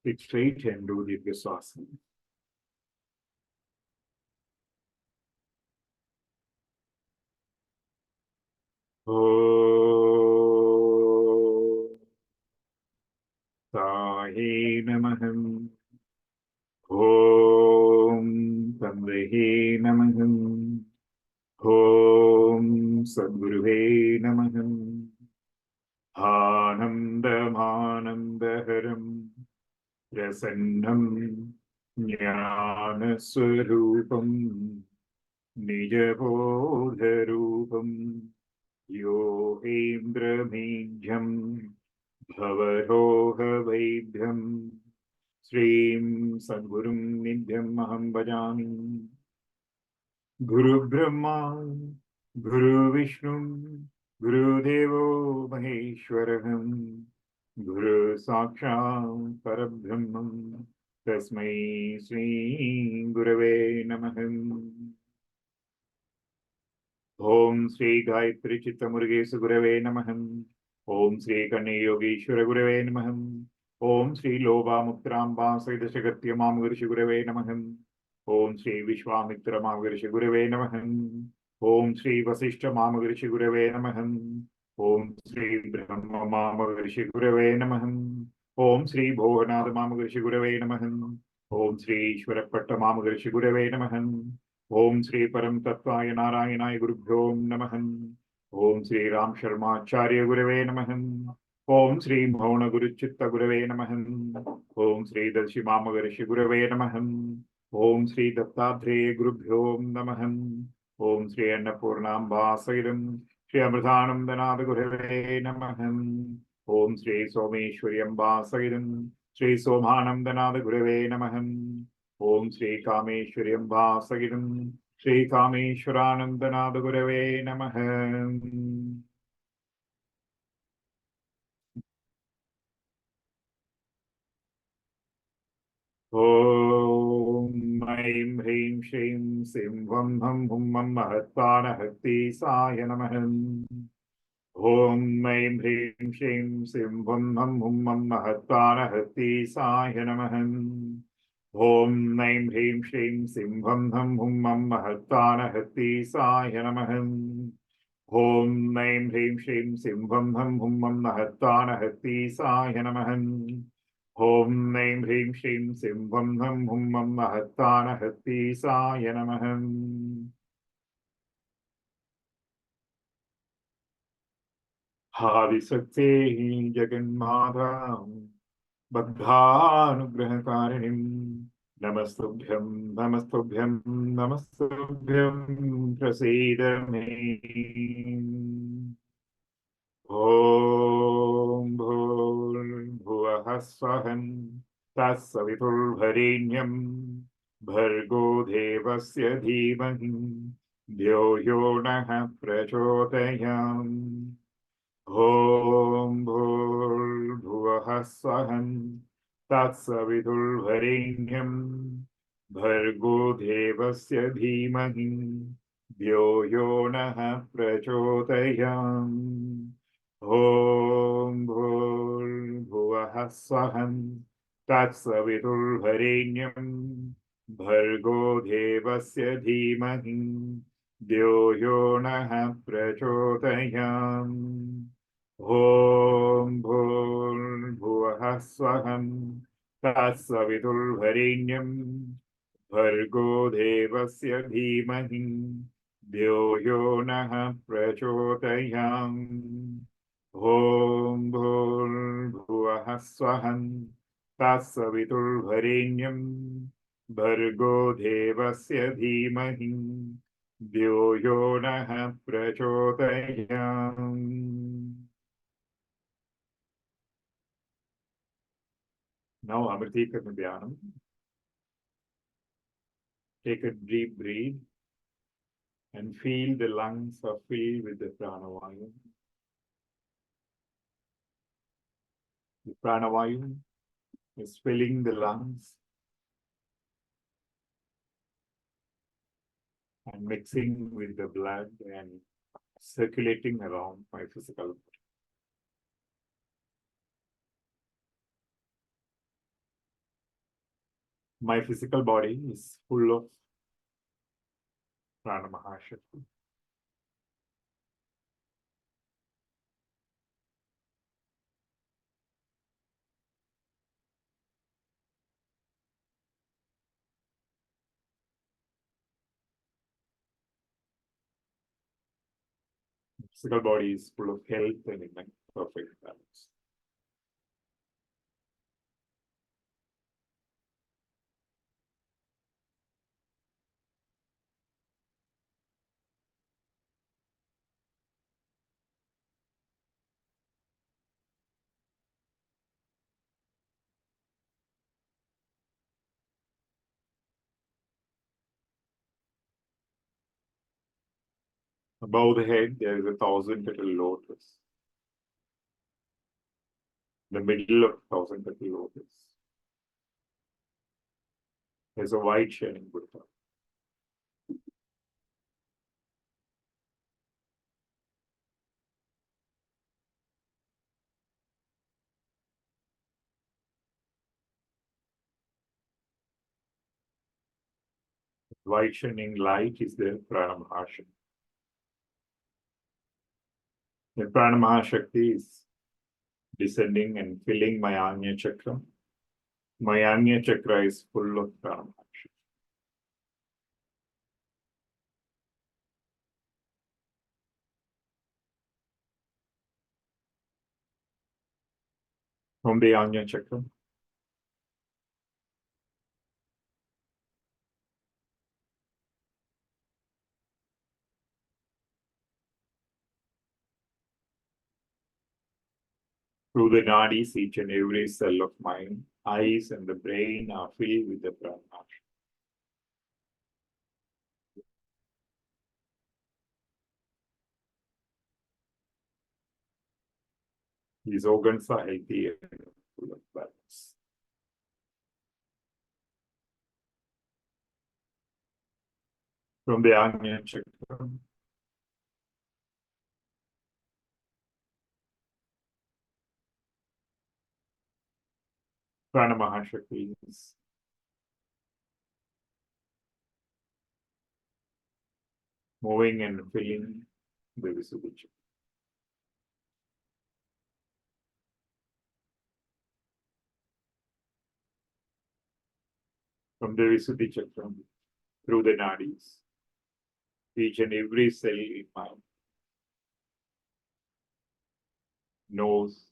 Sit straight and do the Virasasana. Om Sahe Namah. Om Tanvehe Namah. Om Sadguruve Namah. Anandamanandaharam Rasannam Jnanaswarupam Nijabodharupam Yogendramijam Bhavarohavaidhyam Srim Sadgurum Nidhyam Aham Bhajami. Guru Brahma, Guru Vishnu, Guru Devo Maheshwaraham, Guru Sakshat Parabrahmam, Tasmai Sri Gurave Namaham. Om Sri Gayatri Chitta Murugesu Gurave Namaham. Om Sri Kanye Yogeshwara Gurave Namaham. Om Sri Loba Muktramba Saidashagatya Mamagrishi Gurave Namaham. Om Sri Vishwamitra Mamagrishi Gurave Namaham. Om Sri Vasishta Mamagrishi Gurave Namaham. Om Sri Brahma Mamagrishi Gurave Namaham. Om Sri Bhoganada Mamagrishi Gurave Namaham. Om Sri Ishwarapatta Mamagrishi Gurave Namaham. Om Sri Param Tattvaya Narayanaaya Gurubhyo Namah. Om Sri Ram Sharmacharya Gurave Namah. Om Sri Bhavana Guru Chitta Gurave Namah. Om Sri Darshi Mamagarishi Gurave Namah. Om Sri Dattadreya Gurubhyo Namah. Om Sri Annapurnamba Saidam Sri Amritanandanada Gurave Namah. Om Sri Someshwari Amba Saidam Sri Somanandanada Gurave Namah. Om Sri Kameshwari Amba Sagiram Sri Kameshwaranandanada Gurave Namaha. Om Aim Hrim Shrim Sim Vam Ham Hum Mam Mahatana Hakti Saya Namaham. Om Aim Hrim Shrim Sim Vam Ham Hum Mam Mahatana Hakti Saya Namaham. Om Naim Hrim Shrim Simham Ham Hum Mam Mahatana Hati Saya Namaham. Om Naim Hrim Shrim Simham Ham Hum Mam Mahatana Hati Saya Namaham. Om Naim Hrim Shrim Simham Ham Hum Mam Mahatana Hati Saya Namaham. Hadisakti Jaganmadha Badhanugrahakarinim Namastubhyam, Namastubhyam, Namastubhyam, Prasida me. Om Bhur Bhuvah Tatsavitulvarenyam Bhargo Devasya Dhimahi Dhyo Yo Nah Prachodayam. Om Bhur Bhuvah Tatsavitulvarenyam Bhargo Devasya Dhimahi Dhyo Yo Nah Prachodayam. Om Bhur Bhuvah Tatsavitulvarenyam Bhargo Devasya Dhimahi Dhyo Yo Nah Prachodayam. Om Bhur Bhuvah Tatsavitulvarenyam Bhargo Devasya Dhimahi Dhyo Yo Nah Prachodayam. Om Bhur Bhuvah Tatsavitulvarenyam Bhargo Devasya Dhimahi Dhyo Yo Nah Prachodayam. Now, Amriti Karmadhyanam. Take a deep breath and feel the lungs are filled with the pranavayu. The pranavayu is filling the lungs and mixing with the blood and circulating around my physical body. My physical body is full of Prana Mahashakti. Physical body is full of health and in perfect balance. Above the head, there is a 1,000-petal lotus. In the middle of 1,000-petal lotus, there's a white shining Buddha. White shining light is the Prana Mahashakti. The Prana Mahashakti is descending and filling my Anya Chakra. My Anya Chakra is full of Prana Mahashakti. From the Anya Chakra, through the nadis, each and every cell of my eyes and the brain are filled with the Prana Mahashakti. These organs are healthy and full of balance. From the Anya Chakra, Prana Mahashakti is moving and filling the Visuddhi Chakra. From the Visuddhi Chakra, through the nadis, each and every cell in my nose,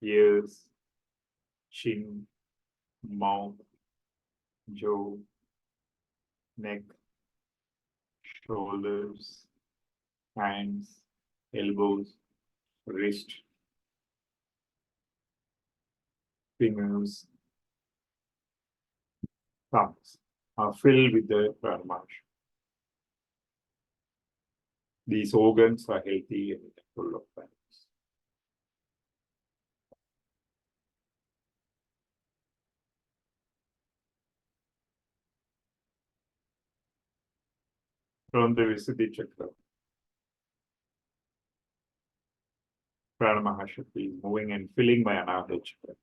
ears, chin, mouth, jaw, neck, shoulders, hands, elbows, wrist, fingers, thumbs are filled with the Prana Mahashakti. These organs are healthy and full of balance. From the Visuddhi Chakra, Prana Mahashakti is moving and filling my Anahata Chakra.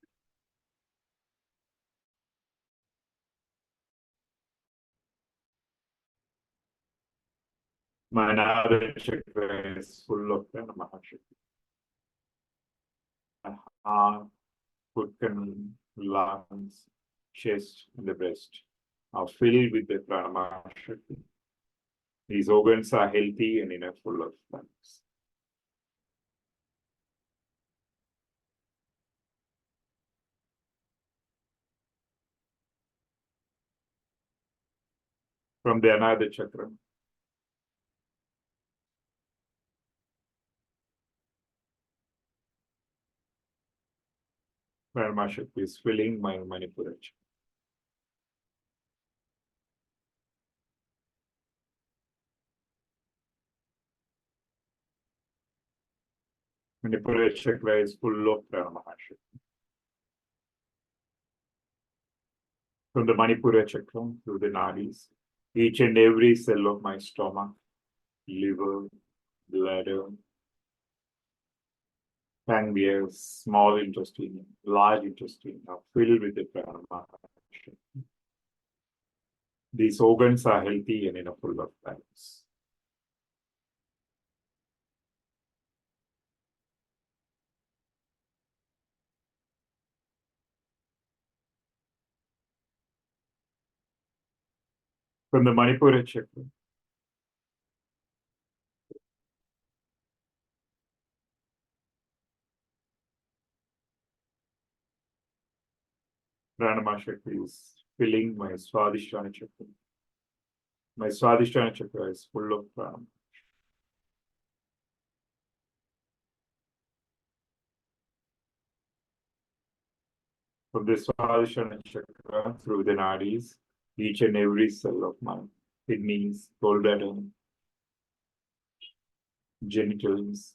My Anahata Chakra is full of Prana Mahashakti. My heart, foot canal, lungs, chest, and the breast are filled with the Prana Mahashakti. These organs are healthy and in a full of balance. From the Anahata Chakra, Prana Mahashakti is filling my Manipura Chakra. Manipura Chakra is full of Prana Mahashakti. From the Manipura Chakra through the nadis, each and every cell of my stomach, liver, bladder, pancreas, small intestine, large intestine are filled with the Prana Mahashakti. These organs are healthy and in a full of balance. From the Manipura chakra, Pranama chakra is filling my Swadhisthana chakra. My Swadhisthana chakra is full of prana. From the Swadhisthana chakra through the nadis, each and every cell of my kidneys, gallbladder, genitals,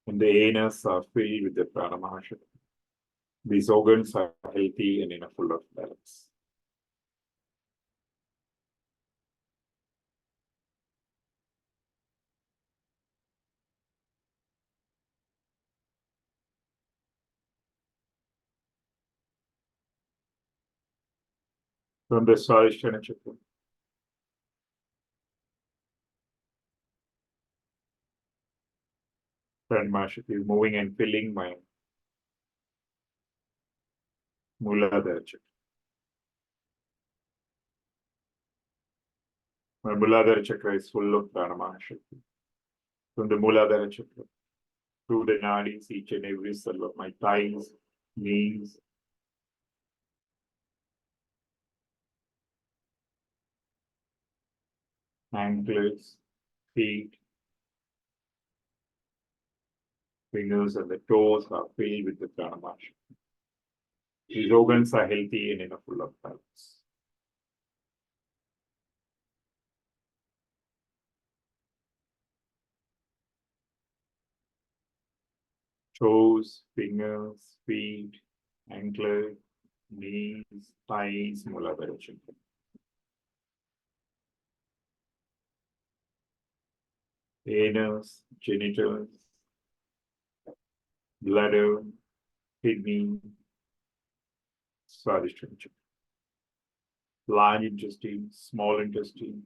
and the anus are filled with the Pranama chakra. These organs are healthy and in a full of balance. From the Swadhisthana chakra, Pranama chakra is moving and filling my Muladhara chakra. My Muladhara chakra is full of Pranama chakra. From the Muladhara chakra, through the nadis, each and every cell of my thighs, knees, ankles, feet, fingers, and the toes are filled with the Pranama chakra. These organs are healthy and in a full of balance. Toes, fingers, feet, ankle, knees, thighs, Muladhara chakra. Anus, genitals, bladder, kidney, Swadhisthana chakra. Large intestine, small intestine,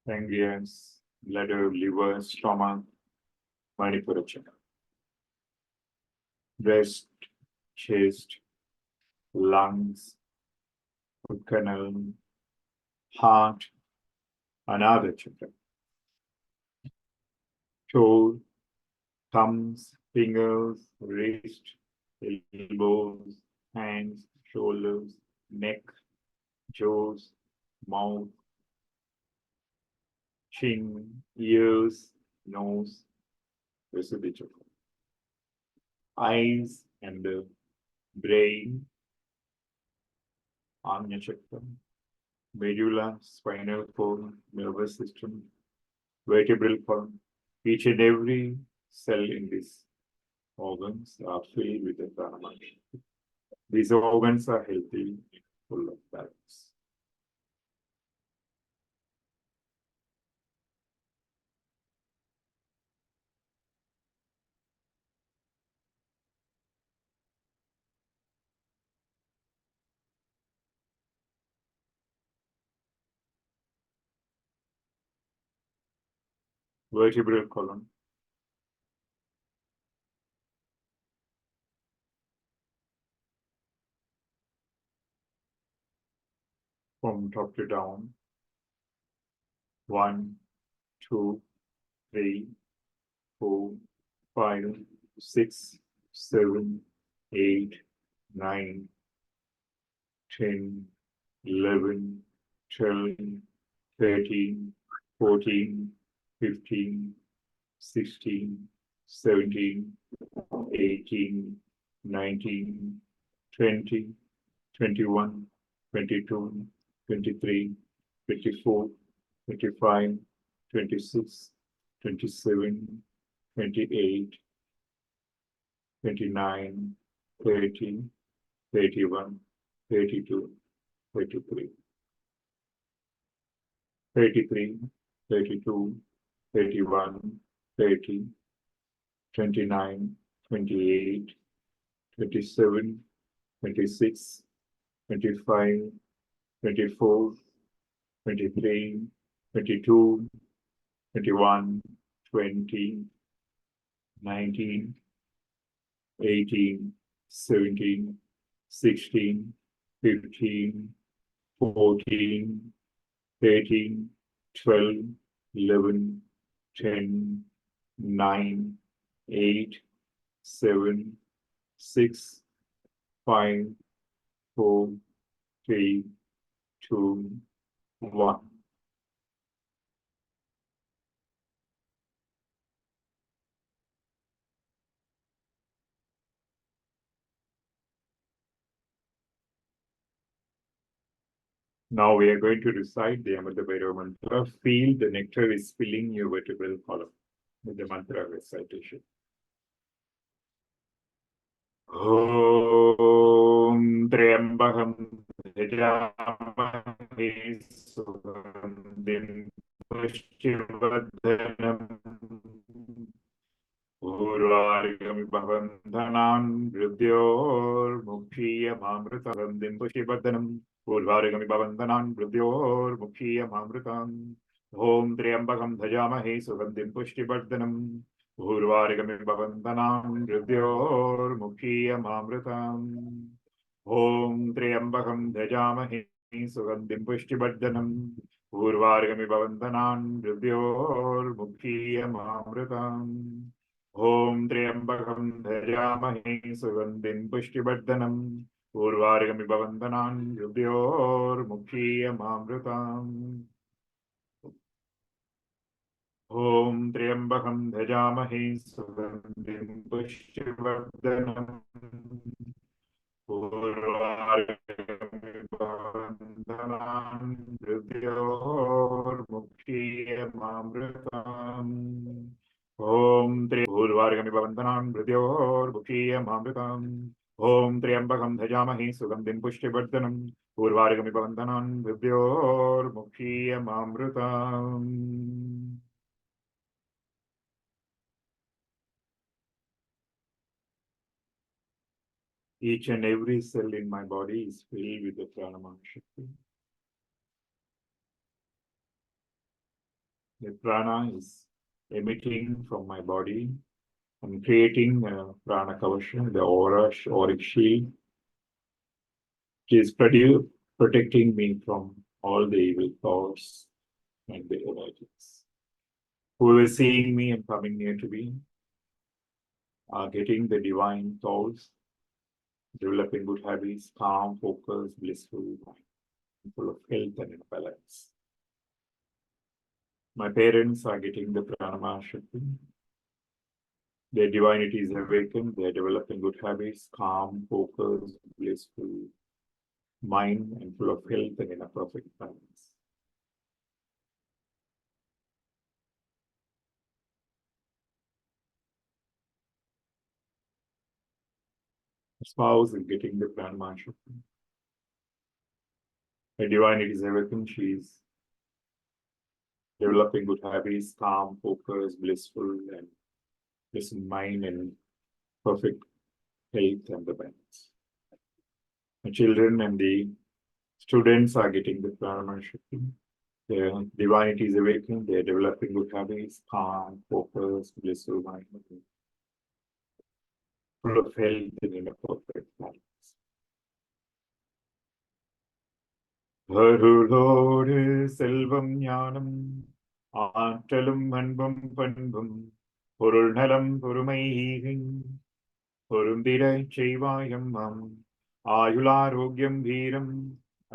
pancreas, bladder, liver, stomach, Manipura chakra. Breast, chest, lungs, foot canal, heart, Anahata chakra. Toe, thumbs, fingers, wrist, elbows, hands, shoulders, neck, jaws, mouth, chin, ears, nose, Visuddhi chakra. Eyes and the brain, Ajna chakra, medulla, spinal cord, nervous system, vertebral column. Each and every cell in these organs are filled with the Pranama chakra. These organs are healthy, full of balance. Vertebral column, from top to down. 1, 2, 3, 4, 5, 6, 7, 8, 9, 10, 11, 12, 13, 14, 15, 16, 17, 18, 19, 20, 21, 22, 23, 24, 25, 26, 27, 28, 29, 30, 31, 32, 33. 33, 32, 31, 30, 29, 28, 27, 26, 25, 24, 23, 22, 21, 20, 19, 18, 17, 16, 15, 14, 13, 12, 11, 10, 9, 8, 7, 6, 5, 4, 3, 2, 1. Now we are going to recite the Amrita Bhairava mantra. Feel the nectar is filling your vertebral column with the mantra recitation. Om Triambakam Yajamhe Sugandhim Pushtivardhanam Urvargami Bhavantanan Mridyormukshiyamamritagandhim Pushtivardhanam Urvargami Bhavantanan Mridyormukshiyamamritam Om Triambakam Yajamhe Sugandhim Pushtivardhanam Urvargami Bhavantanan Mridyormukshiyamamritam Om Triambakam Yajamhe Sugandhim Pushtivardhanam Urvargami Bhavantanan Mridyormukshiyamamritam Om Triambakam Yajamhe Sugandhim Pushtivardhanam Urvargami Bhavantanan Mridyormukshiyamamritam Om Triambakam Yajamhe Sugandhim Pushtivardhanam Urvargami Bhavantanan Mridyormukshiyamamritam Om Urvargami Bhavantanan Mridyormukshiyamamritam Om Triambakam Yajamhe Sugandhim Pushtivardhanam Urvargami Bhavantanan Mridyormukshiyamamritam. Each and every cell in my body is filled with the Pranamana Shakti. The prana is emitting from my body and creating a prana kavasha, the auric shield, which is protecting me from all the evil thoughts and the energies. Whoever is seeing me and coming near to me are getting the divine thoughts, developing good habits, calm, focused, blissful mind, full of health and balance. My parents are getting the Pranamana Shakti. Their divinity is awakened. They are developing good habits, calm, focused, blissful mind, and full of health and in a perfect balance. The spouse is getting the Pranamana Shakti. Her divinity is awakened. She is developing good habits, calm, focused, blissful, and pleasant mind and perfect health and the balance. The children and the students are getting the Pranamana Shakti. Their divinity is awakened. They are developing good habits, calm, focused, blissful mind, full of health and in a perfect balance. அருளோடு செல்வம் ஞானம் ஆற்றலும் அன்பும் பண்பும் பொருள் நலம் பொறுமை பொருந்திடச் செய்வாயம்மாம் ஆயுளாரோக்கியம் வீரம்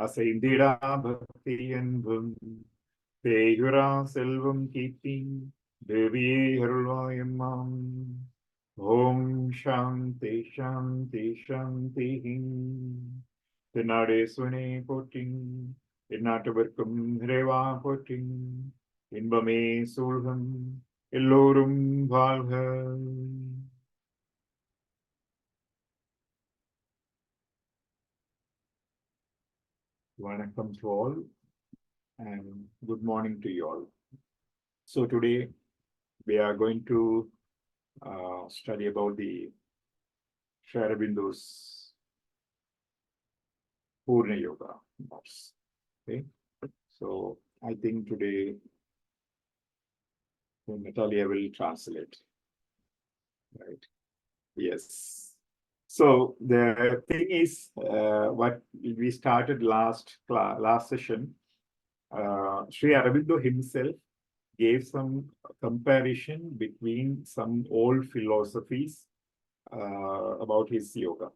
அசைந்திடா பக்தி அன்பும் தேயுரா செல்வம் கீர்த்தி தேவியே அருள்வாயம்மாம் ஓம் சாந்தி சாந்தி சாந்தி தென்னாடேஸ்வனே போற்றி எந்நாட்டவர்க்கும் இறைவா போற்றி இன்பமே சூழ்கம் எல்லோரும் வாழ்க. வணக்கம் to all. and good morning to you all. So today we are going to study about the Sri Aurobindo's Purna Yoga notes. Okay, so I think today Natalia will translate, right? Yes. So the thing is, what we started last session, Sri Aurobindo himself gave some comparison between some old philosophies about his yoga.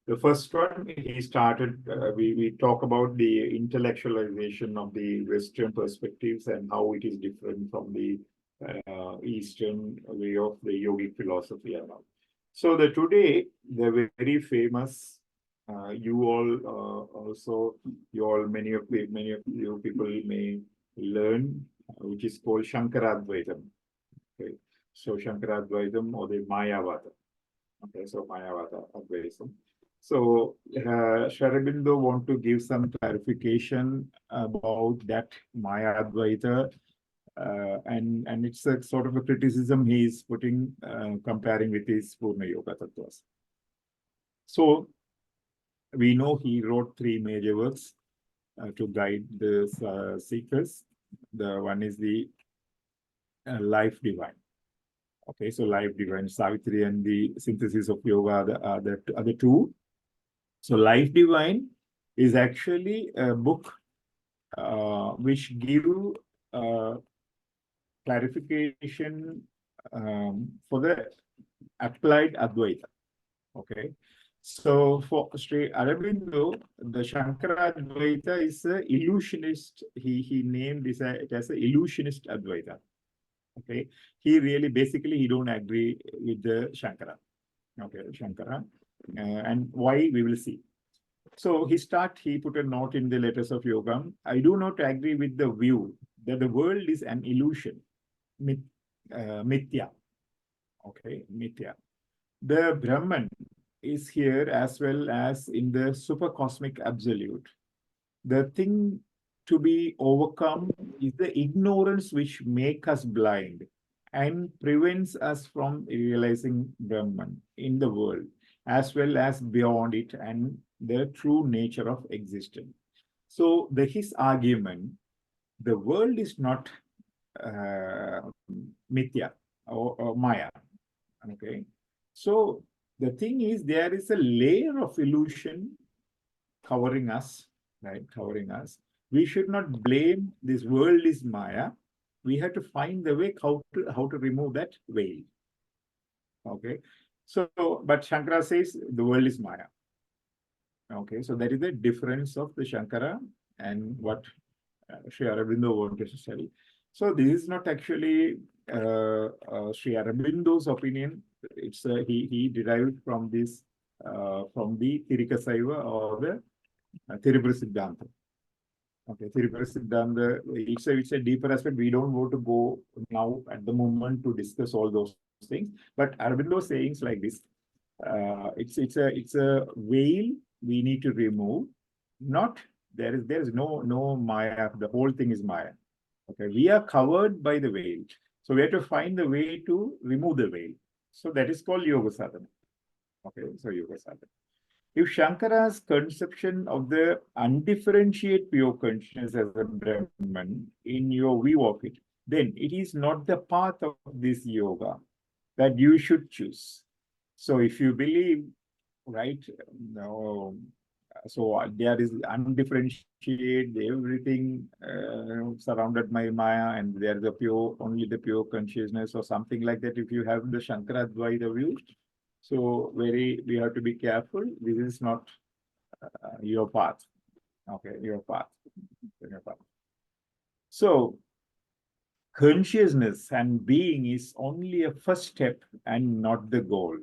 The first one, he started, we talk about the intellectualization of the Western perspectives and how it is different from the Eastern way of the yogic philosophy and all. So today, the very famous, you all, many of you people may learn, which is called Shankaradvaitam. Okay, so Shankaradvaitam or the Mayavada. Okay, so Mayavada Advaisam. So Sri Aurobindo want to give some clarification about that Maya Advaita, and it's a sort of a criticism he is putting, comparing with his Purna Yoga Tattvas. So we know he wrote 3 major works to guide the seekers. The one is the Life Divine. Okay, so Life Divine, Savitri, and the Synthesis of Yoga are the two. So Life Divine is actually a book which give clarification for the applied Advaita. Okay, so for Sri Aurobindo, the Shankara Advaita is an illusionist. He named it as an illusionist Advaita. Okay, he really basically he don't agree with the Shankara. Okay, Shankara, and why we will see. So he put a note in the Letters of Yoga. I do not agree with the view that the world is an illusion, mithya. Okay, mithya. The Brahman is here as well as in the supercosmic absolute. The thing to be overcome is the ignorance which makes us blind and prevents us from realizing Brahman in the world, as well as beyond it and the true nature of existence. So his argument, the world is not mithya or Maya. Okay. So the thing is, there is a layer of illusion covering us, right? Covering us. We should not blame this world is Maya. We have to find the way how to remove that veil. Okay. So, but Shankara says the world is Maya. Okay. So that is the difference of the Shankara and what Sri Aurobindo wanted to study. So this is not actually Sri Aurobindo's opinion. It's he derived from this from the Tirikasaiva or the Tirupura Siddhanta. Okay, Tirupura Siddhanta, it's a deeper aspect. We don't want to go now at the moment to discuss all those things. But Aurobindo sayings like this, it's a veil we need to remove. Not there is no Maya. The whole thing is Maya. Okay, we are covered by the veil. So we have to find the way to remove the veil. So that is called Yoga Sadhana. Okay, so Yoga Sadhana. If Shankara's conception of the undifferentiated pure consciousness as a Brahman, in your view of it, then it is not the path of this yoga that you should choose. So if you believe, right, no, so there is undifferentiated, everything surrounded by Maya, and there is only the pure consciousness or something like that. If you have the Shankaradvaita view, so we have to be careful. This is not your path. Okay, your path. So consciousness and being is only a first step and not the goal.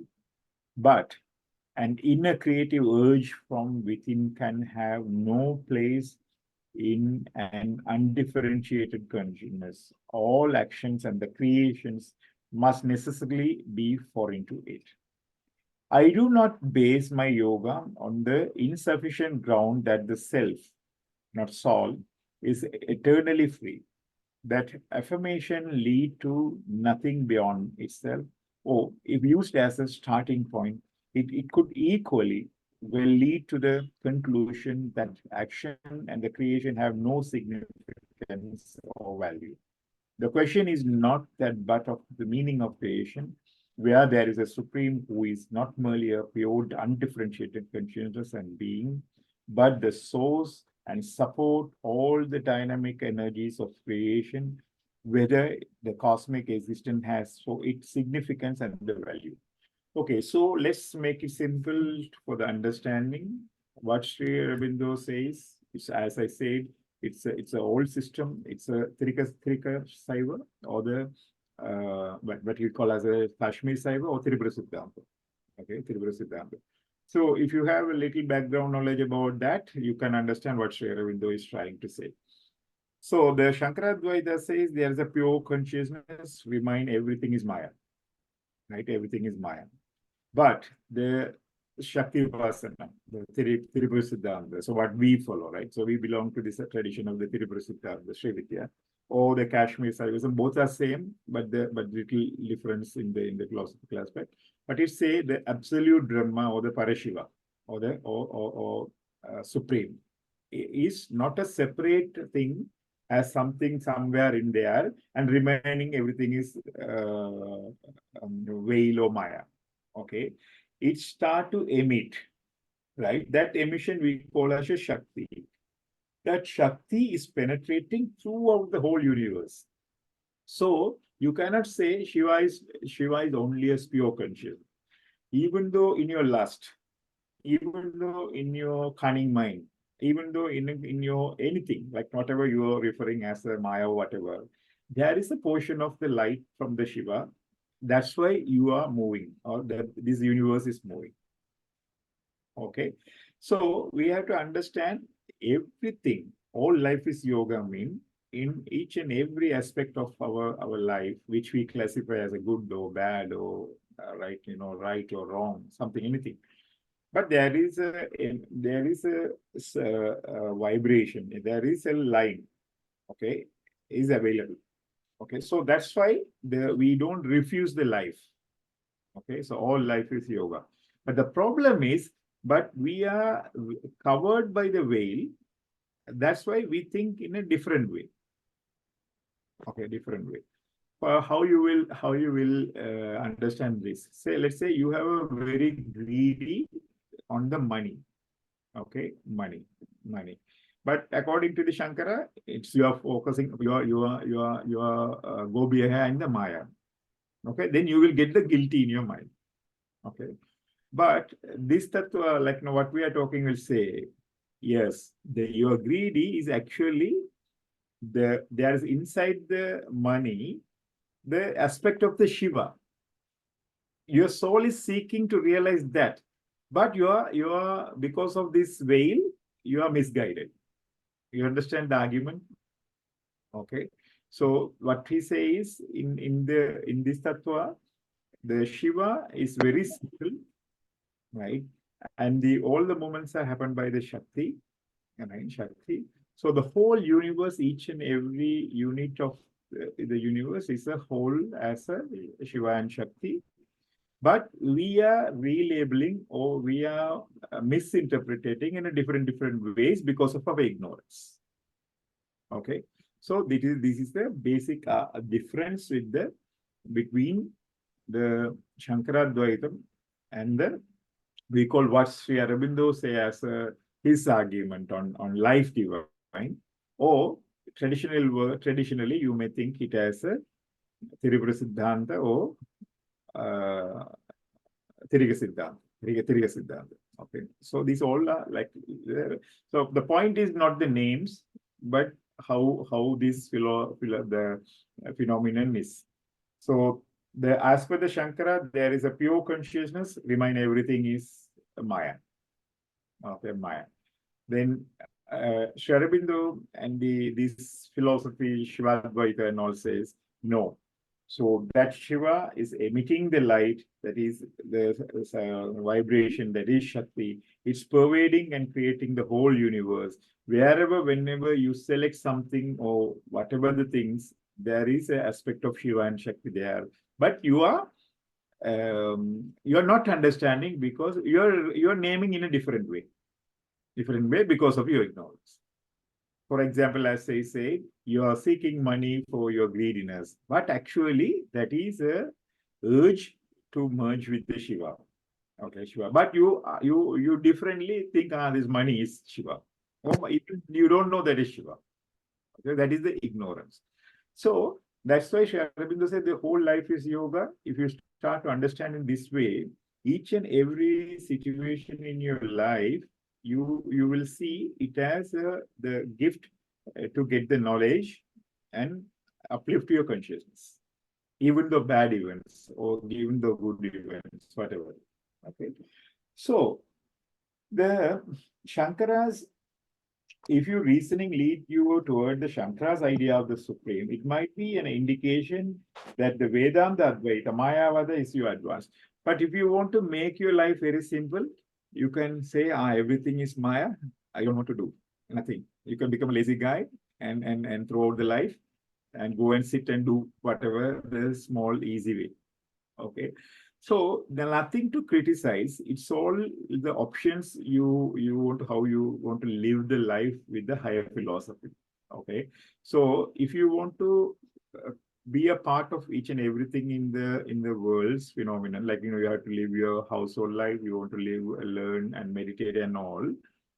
But an inner creative urge from within can have no place in an undifferentiated consciousness. All actions and the creations must necessarily be foreign to it. I do not base my yoga on the insufficient ground that the self, not solve, is eternally free. That affirmation lead to nothing beyond itself. Or if used as a starting point, it could equally will lead to the conclusion that action and the creation have no significance or value. The question is not that, but of the meaning of creation, where there is a supreme who is not merely a pure, undifferentiated consciousness and being, but the source and support all the dynamic energies of creation, whether the cosmic existence has so its significance and the value. Okay, so let's make it simple for the understanding. What Sri Aurobindo says is, as I said, it's a old system. It's a Trika Saiva, or the what we call as a Kashmir Saiva or Tripura Siddhanta. Okay, Tripura Siddhanta. So if you have a little background knowledge about that, you can understand what Sri Aurobindo is trying to say. So the Shankaradvaita says there is a pure consciousness. Remind everything is Maya. Right? Everything is Maya. But the Shakti Upasana, the Tripura Siddhanta, so what we follow, right? So we belong to this tradition of the Tripura Siddhanta, Sri Vidya, or the Kashmir Saivism. Both are same, but little difference in the philosophical aspect. But it say the absolute Brahma or the Parashiva or the Supreme is not a separate thing as something somewhere in there, and remaining everything is veil or Maya. Okay, it start to emit, right? That emission we call as a Shakti. That Shakti is penetrating throughout the whole universe. So you cannot say Shiva is only a pure conscious. Even though in your lust, even though in your cunning mind, even though in your anything, like whatever you are referring as a Maya or whatever, there is a portion of the light from the Shiva. That's why you are moving, or that this universe is moving. Okay, so we have to understand everything. All life is yoga mean in each and every aspect of our life, which we classify as a good or bad or right, right or wrong, something, anything. But there is a vibration. There is a line. Okay, is available. Okay, so that's why we don't refuse the life. Okay, so all life is yoga. But the problem is, but we are covered by the veil. That's why we think in a different way. Okay, different way. How you will understand this? Say, let's say you have a very greedy on the money. Okay, money. But according to the Shankara, it's you are focusing, you are go behind the Maya. Okay, then you will get the guilty in your mind. Okay, but this tattva, like what we are talking, will say, yes, your greedy is actually there is inside the money the aspect of the Shiva. Your soul is seeking to realize that, but you are because of this veil, you are misguided. You understand the argument? Okay. So what he says in this tattva, the Shiva is very simple, right? And all the movements are happened by the Shakti, right? Shakti. So the whole universe, each and every unit of the universe is a whole as a Shiva and Shakti. But we are relabeling or we are misinterpreting in a different ways because of our ignorance. Okay, so this is the basic difference between the Shankaradvaitam and we call what Sri Aurobindo say as his argument on life divine, or traditionally you may think it as a Tripura Siddhanta or Tirika Siddhanta. Okay, so these all are like, so the point is not the names, but how this the phenomenon is. So as per the Shankara, there is a pure consciousness. Remind everything is Maya. Okay, Maya. Then Sri Aurobindo and this philosophy Shivadvaita and all says no. So that Shiva is emitting the light, that is the vibration, that is Shakti. It's pervading and creating the whole universe. Wherever, whenever you select something or whatever the things, there is an aspect of Shiva and Shakti there. But you're not understanding because you're naming in a different way because of your ignorance. For example, as I say, you are seeking money for your greediness, but actually that is a urge to merge with the Shiva. Okay, Shiva. But you differently think, this money is Shiva. You don't know that is Shiva. Okay, that is the ignorance. So that's why Sri Aurobindo said the whole life is yoga. If you start to understand in this way, each and every situation in your life, you will see it as the gift to get the knowledge and uplift your consciousness, even the bad events or even the good events, whatever. Okay, so the Shankaras, if your reasoning lead you toward the Shankara's idea of the Supreme, it might be an indication that the Vedanta Advaita, Mayavada is your advance. But if you want to make your life very simple, you can say, everything is Maya. I don't want to do nothing. You can become a lazy guy and throw out the life and go and sit and do whatever the small, easy way. Okay. So there's nothing to criticize. It's all the options you want, how you want to live the life with the higher philosophy. Okay. So if you want to be a part of each and everything in the world's phenomenon, like you have to live your household life, you want to live, learn, and meditate and all,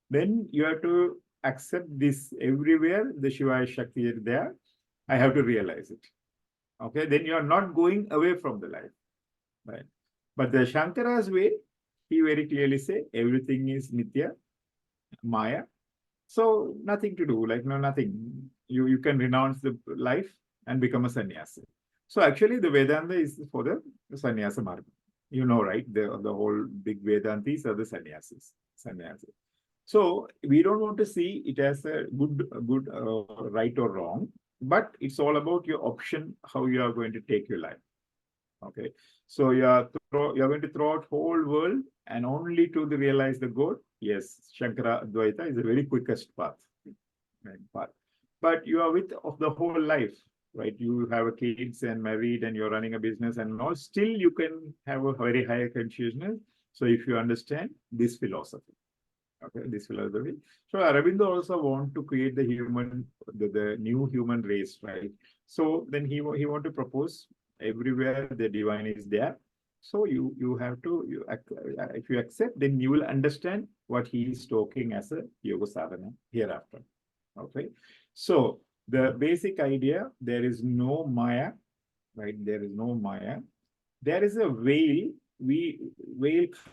then you have to accept this everywhere. The Shiva Shakti is there. I have to realize it. Okay. Then you are not going away from the life. Right. But the Shankara's way, he very clearly say everything is Nitya, Maya. So nothing to do, like nothing. You can renounce the life and become a sannyasi. So actually the Vedanta is for the sannyasa marga. You know, right? The whole big Vedantis are the sannyasis. So we don't want to see it as a good right or wrong, but it's all about your option, how you are going to take your life. Okay, so you're going to throw out whole world and only to realize the God. Yes, Shankara Advaita is the very quickest path. Right, but you are with of the whole life, right? You have a kids and married and you're running a business and all. Still, you can have a very higher consciousness. So if you understand this philosophy, okay, this philosophy. So Aurobindo also want to create the new human race, right? So then he want to propose everywhere the divine is there. So you have to if you accept, then you will understand what he is talking as a yoga sadhana hereafter. Okay, so the basic idea, there is no Maya, right? There is no Maya. There is a veil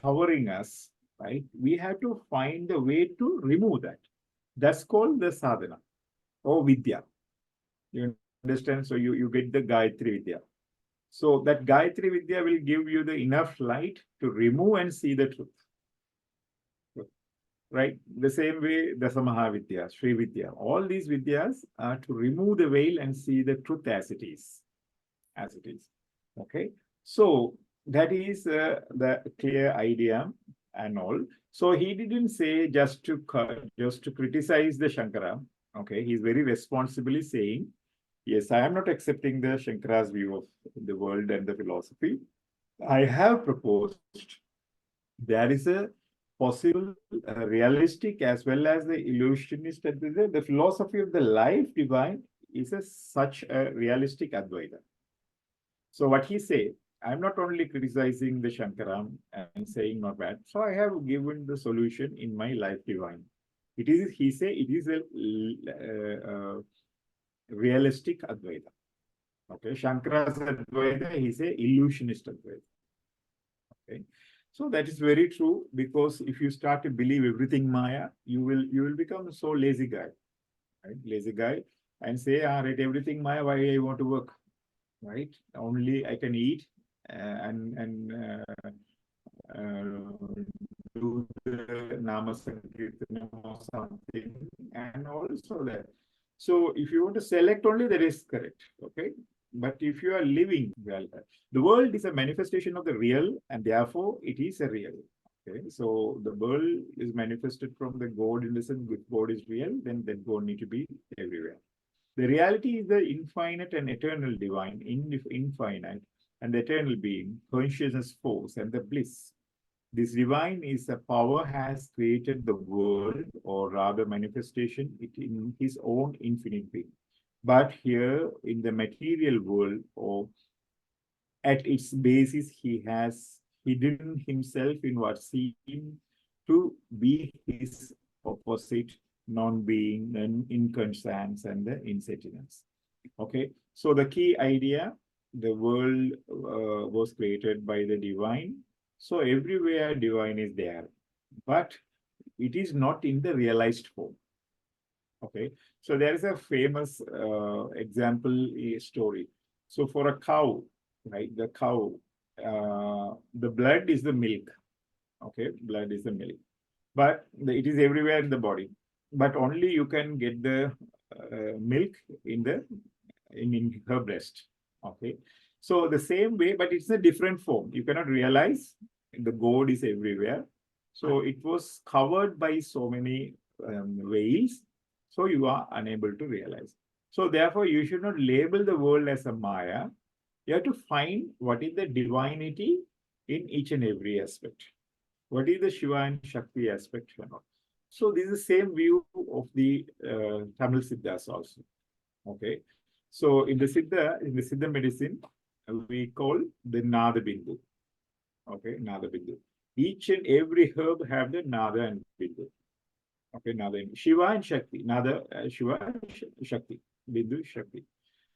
covering us, right? We have to find a way to remove that. That's called the sadhana or vidya. You understand? So you get the Gayatri Vidya. So that Gayatri Vidya will give you the enough light to remove and see the truth. Right? The same way, Dasa Mahavidya, Sri Vidya, all these Vidyas are to remove the veil and see the truth as it is. As it is. Okay? So that is the clear idea and all. So he didn't say just to criticize the Shankara. Okay, he's very responsibly saying, yes, I am not accepting the Shankara's view of the world and the philosophy. I have proposed there is a possible, realistic as well as the illusionist. The philosophy of the life divine is such a realistic Advaita. So what he say, I'm not only criticizing the Shankaram and saying not bad. So I have given the solution in my life divine. It is, he say, it is a realistic Advaita. Okay, Shankara's Advaita, he say illusionist Advaita. Okay, so that is very true, because if you start to believe everything Maya, you will become so lazy guy, right? Lazy guy, and say, right, everything Maya, why I want to work, right? Only I can eat and do the Nama Sankirtana or something, and also that. So if you want to select only, that is correct. Okay, but if you are living, well, the world is a manifestation of the real, and therefore it is a real. Okay, so the world is manifested from the God in the sense if God is real, then that God need to be everywhere. The reality is the infinite and eternal divine, infinite and the eternal being, consciousness force, and the bliss. This divine is a power has created the world, or rather manifestation it in his own infinite being. But here in the material world, or at its basis, he has hidden himself in what seemed to be his opposite, non-being, and inconscience, and the insentience. Okay, so the key idea, the world was created by the divine. So everywhere divine is there, but it is not in the realized form. Okay, so there is a famous example story. So for a cow, right, the cow, the blood is the milk. Okay, blood is the milk, but it is everywhere in the body. But only you can get the milk in the in her breast. Okay, so the same way, but it's a different form. You cannot realize the God is everywhere. So it was covered by so many veils, so you are unable to realize. So therefore, you should not label the world as a Maya. You have to find what is the divinity in each and every aspect. What is the Shiva and Shakti aspect? So this is the same view of the Tamil Siddhas also. Okay. So in the Siddha medicine, we call the Nada Bindu. Okay, Nada Bindu. Each and every herb have the Nada and Bindu. Okay, Nada and Shiva and Shakti. Nada, Shiva, Shakti. Bindu, Shakti.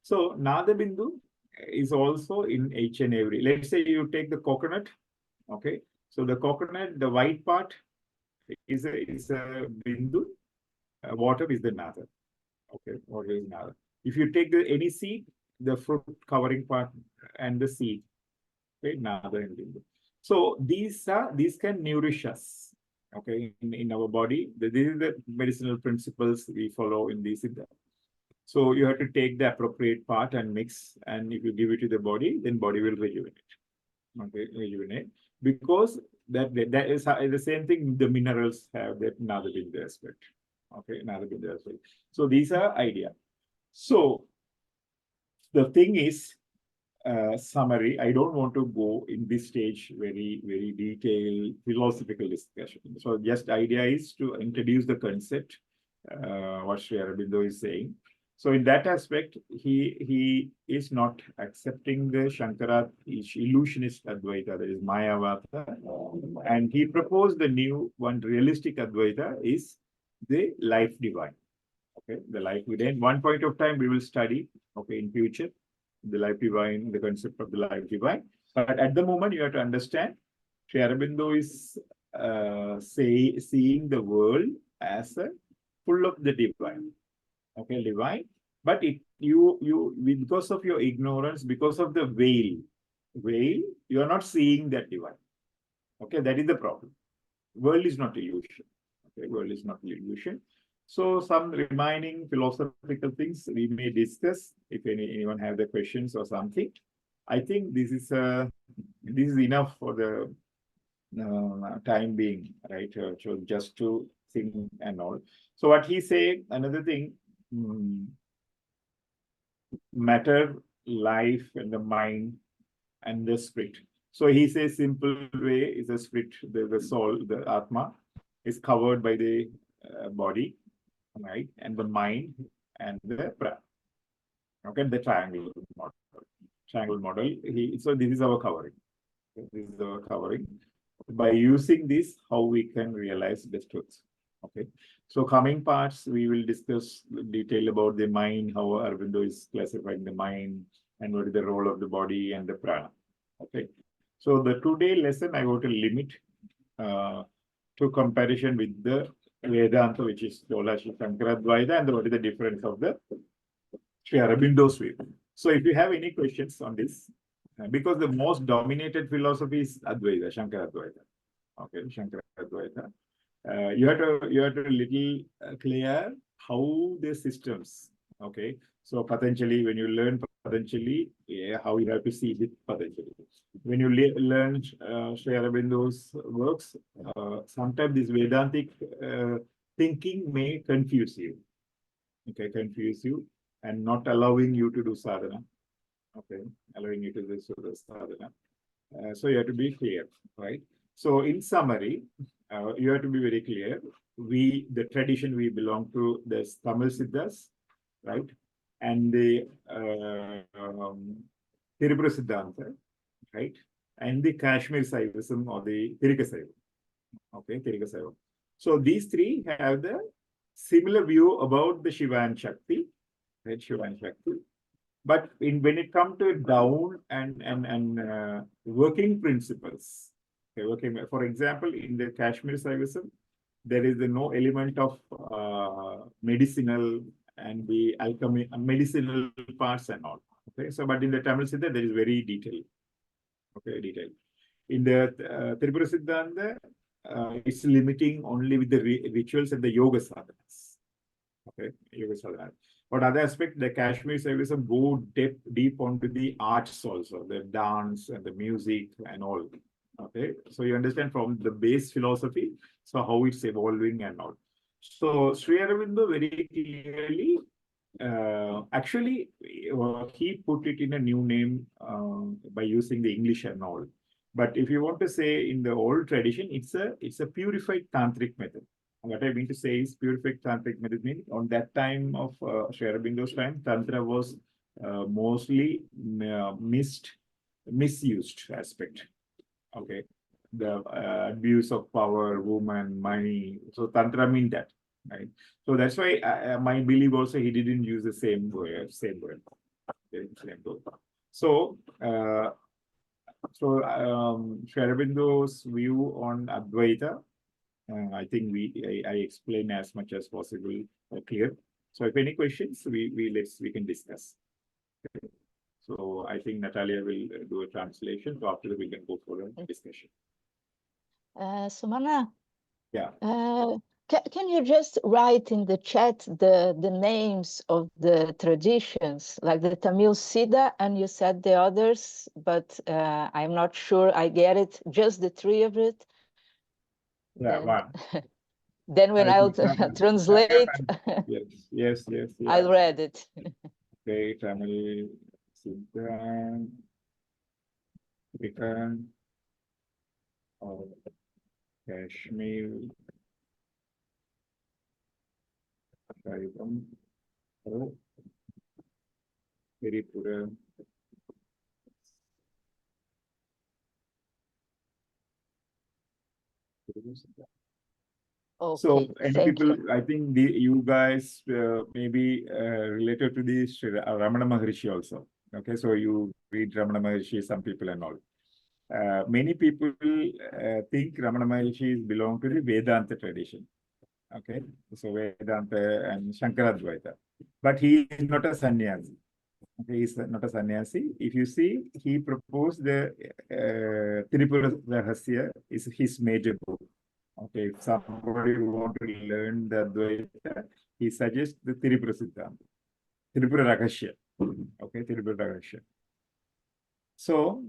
So Nada Bindu is also in each and every. Let's say you take the coconut. Okay, so the coconut, the white part is a Bindu. Water is the Nada. Okay, water is Nada. If you take any seed, the fruit covering part and the seed, okay, Nada and Bindu. So these can nourish us, okay, in our body. This is the medicinal principles we follow in the Siddha. So you have to take the appropriate part and mix, and if you give it to the body, then body will rejuvenate. Okay, rejuvenate, because that is the same thing. The minerals have that Nada Bindu aspect. Okay, Nada Bindu aspect. So these are idea. So the thing is, summary, I don't want to go in this stage very detailed philosophical discussion. So just idea is to introduce the concept, what Sri Aurobindo is saying. So in that aspect, he is not accepting the Shankara illusionist Advaita, that is Mayavada, and he proposed the new one, realistic Advaita, is the life divine. Okay, the life within. One point of time we will study, okay, in future, the life divine, the concept of the life divine. But at the moment, you have to understand, Sri Aurobindo is seeing the world as a full of the divine. Okay, divine. But you because of your ignorance, because of the veil, you are not seeing that divine. Okay, that is the problem. World is not illusion. Okay, world is not illusion. So some remaining philosophical things we may discuss if anyone have the questions or something. I think this is enough for the time being, right? So just to think and all. So what he say, another thing, matter, life, and the mind, and the spirit. So he says simple way is the spirit, the soul, the Atma is covered by the body, right, and the mind and the prana. Okay, the triangle model. So this is our covering. This is our covering. By using this, how we can realize the truth. Okay. So coming parts, we will discuss detail about the mind, how Aurobindo is classifying the mind, and what is the role of the body and the prana. Okay. So the today lesson I want to limit to comparison with the Vedanta, which is Dola Shankaradvaita, and what is the difference of the Sri Aurobindo's view. So if you have any questions on this, because the most dominated philosophy is Advaita, Shankaradvaita. Okay, Shankaradvaita. You have to little clear how the systems. Okay, so Patanjali, when you learn Patanjali, how you have to see with Patanjali. When you learn Sri Aurobindo's works, sometimes this Vedantic thinking may confuse you. Okay, confuse you and not allowing you to do sadhana. Okay, allowing you to do sadhana. So you have to be clear, right? So in summary, you have to be very clear. The tradition we belong to, the Tamil Siddhas, right? And the Tirupura Siddhanta, right? And the Kashmir Saivism or the Tirika Saivam. Okay, Tirika Saivam. So these three have the similar view about the Shiva and Shakti, right? Shiva and Shakti. But when it comes to down and working principles, okay, for example, in the Kashmir Saivism, there is no element of medicinal and the alchemy, medicinal parts and all. Okay, so but in the Tamil Siddha, there is very detailed. Okay, detailed. In the Tripura Siddhanta, it's limiting only with the rituals and the yoga sadhanas. Okay, yoga sadhanas. But other aspect, the Kashmir Saivism go deep onto the arts also, the dance and the music and all. Okay, so you understand from the base philosophy, so how it's evolving and all. So Sri Aurobindo very clearly, actually, he put it in a new name by using the English and all. But if you want to say in the old tradition, it's a purified tantric method. What I mean to say is purified tantric method means on that time of Sri Aurobindo's time, tantra was mostly misused aspect. Okay, the abuse of power, woman, money. So tantra mean that, right? So that's why my belief also he didn't use the same word, same word. Okay, same word. So Sri Aurobindo's view on Advaita, I think I explain as much as possible clear. So if any questions, we can discuss. Okay. So I think Natalia will do a translation. So after that we can go for a discussion. Sumana, Yeah. Can you just write in the chat the names of the traditions, like the Tamil Siddha, and you said the others, but I'm not sure I get it, just the three of it? Yeah, then, one. Then when I'll translate, yes. I'll read it. Okay, Tamil Siddha, Return, Kashmir, Saivam, Tirupura. Okay, so, and people, you. I think you guys maybe related to the Ramana Maharshi also. Okay, so you read Ramana Maharshi, some people and all. Many people think Ramana Maharshi belong to the Vedanta tradition. Okay, so Vedanta and Shankaradvaita. But he is not a sannyasi. Okay, he is not a sannyasi. If you see, he proposed the Tripura Rahasya is his major book. Okay, if somebody want to learn the Advaita, he suggests the Tirupura Siddhanta, Tirupura Rahasya. Okay, Tirupura Rahasya. So,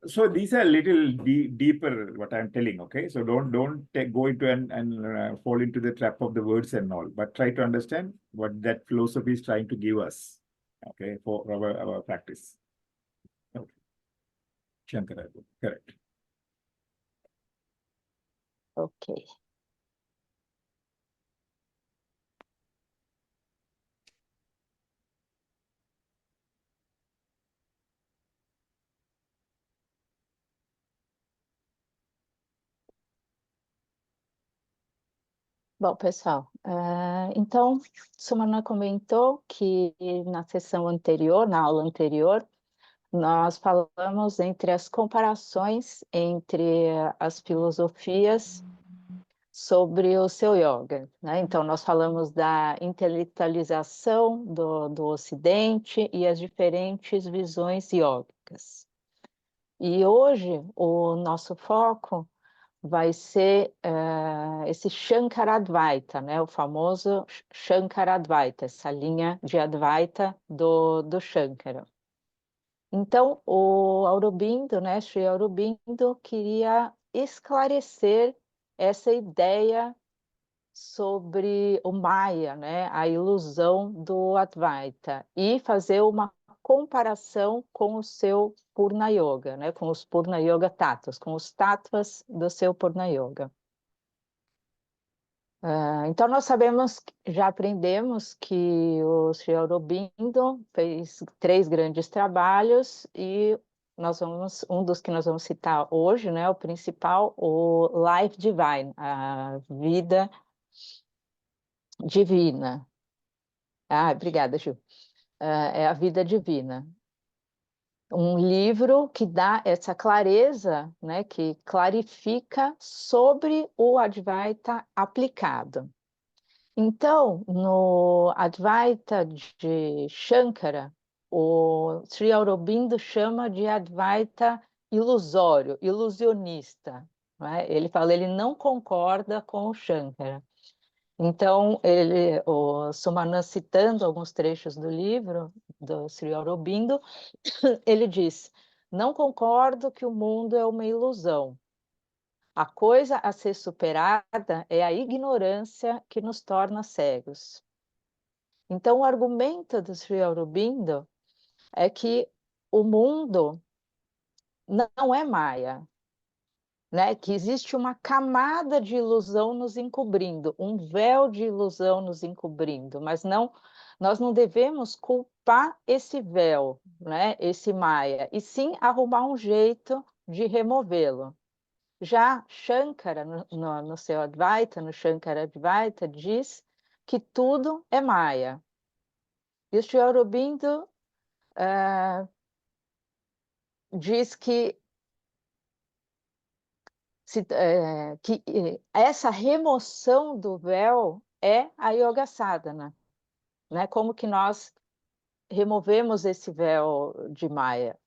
so these are a little deeper what I'm telling. Okay, so don't go into and fall into the trap of the words and all, but try to understand what that philosophy is trying to give us. Okay, for our practice. Okay, Shankara, correct. Okay. Bom, pessoal, então, Sumana comentou que na sessão anterior, na aula anterior, nós falamos entre as comparações entre as filosofias sobre o seu yoga, né? Então, nós falamos da intelectualização do Ocidente e as diferentes visões yógicas. E hoje, o nosso foco vai ser esse Shankaradvaita, né? O famoso Shankaradvaita, essa linha de Advaita do Shankara. Então, o Aurobindo, né, Sri Aurobindo, queria esclarecer essa ideia sobre o Maya, né, a ilusão do Advaita, e fazer uma comparação com o seu Purna Yoga, né, com os Purna Yoga Tattvas, com os Tattvas do seu Purna Yoga. Então, nós sabemos, já aprendemos que o Sri Aurobindo fez 3 grandes trabalhos e um dos que nós vamos citar hoje, né, o principal, o Life Divine, a vida divina. Obrigada, Gil. É a vida divina. Um livro que dá essa clareza, né, que clarifica sobre o Advaita aplicado. Então, no Advaita de Shankara, o Sri Aurobindo chama de Advaita ilusório, ilusionista. Né? Ele fala, ele não concorda com o Shankara. Então, o Sumananda, citando alguns trechos do livro do Sri Aurobindo, ele diz: não concordo que o mundo é uma ilusão. A coisa a ser superada é a ignorância que nos torna cegos. Então, o argumento do Sri Aurobindo é que o mundo não é Maya, né? Que existe uma camada de ilusão nos encobrindo, um véu de ilusão nos encobrindo, mas não, nós não devemos culpar esse véu, né? Esse Maya, e sim arrumar um jeito de removê-lo. Já Shankara, no seu Advaita, no Shankara Advaita, diz que tudo é Maya. E o Sri Aurobindo diz que essa remoção do véu é a Yoga Sadhana, né? Como que nós removemos esse véu de Maya?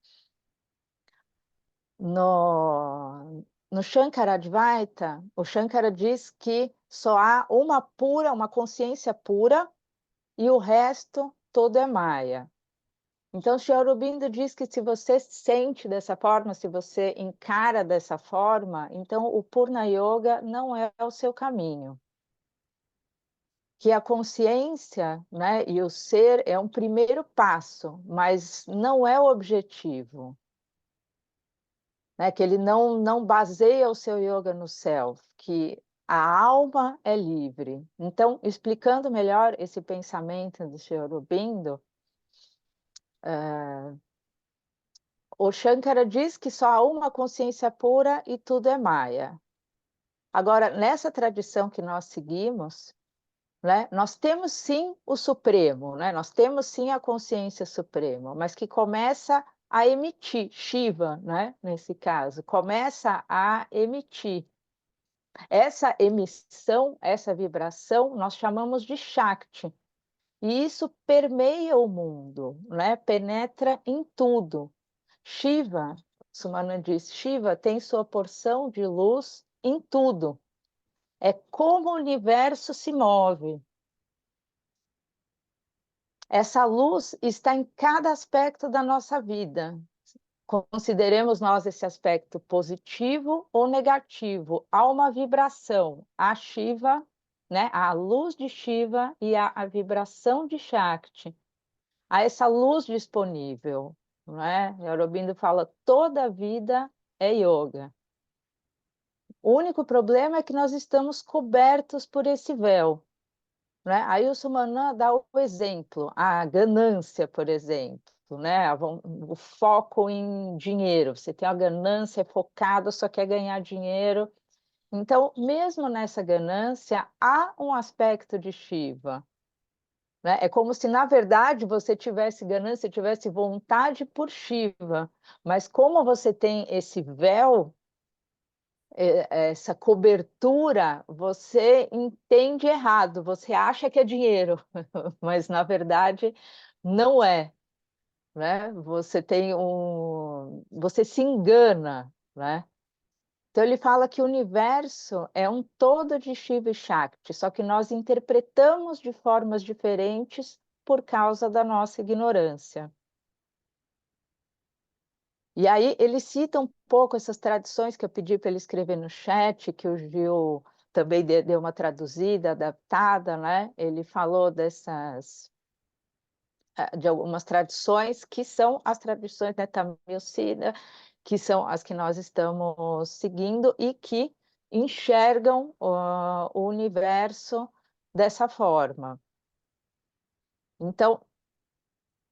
No Shankaradvaita, o Shankara diz que só há uma consciência pura, e o resto todo é Maya. Então, Sri Aurobindo diz que se você sente dessa forma, se você encara dessa forma, então o Purna Yoga não é o seu caminho. Que a consciência, né, e o ser é um primeiro passo, mas não é o objetivo. Né? Que ele não baseia o seu yoga no self, que a alma é livre. Então, explicando melhor esse pensamento do Sri Aurobindo, o Shankara diz que só há uma consciência pura e tudo é Maya. Agora, nessa tradição que nós seguimos, né, nós temos sim o Supremo, né, nós temos sim a consciência suprema, mas que começa a emitir, Shiva, né, nesse caso, começa a emitir. Essa emissão, essa vibração, nós chamamos de Shakti. E isso permeia o mundo, né, penetra em tudo. Shiva, Sumana diz, Shiva tem sua porção de luz em tudo. É como o universo se move. Essa luz está em cada aspecto da nossa vida. Consideremos nós esse aspecto positivo ou negativo. Há uma vibração, a Shiva, né? A luz de Shiva e a vibração de Shakti. Há essa luz disponível. Né? Aurobindo fala, toda vida é yoga. O único problema é que nós estamos cobertos por esse véu. Né? Aí o Sumanã dá o exemplo, a ganância, por exemplo, né? O foco em dinheiro. Você tem a ganância, é focado, só quer ganhar dinheiro. Então, mesmo nessa ganância, há um aspecto de Shiva. Né? É como se, na verdade, você tivesse ganância, tivesse vontade por Shiva. Mas como você tem esse véu, essa cobertura, você entende errado, você acha que é dinheiro, mas na verdade não é, né? Você se engana, né? Então, ele fala que o universo é um todo de Shiva e Shakti, só que nós interpretamos de formas diferentes por causa da nossa ignorância. E aí ele cita um pouco essas tradições que eu pedi para ele escrever no chat, que o Gil também deu uma traduzida, adaptada, né? Ele falou de algumas tradições que são as tradições, né, Tamil Siddha, que são as que nós estamos seguindo e que enxergam o universo dessa forma. Então,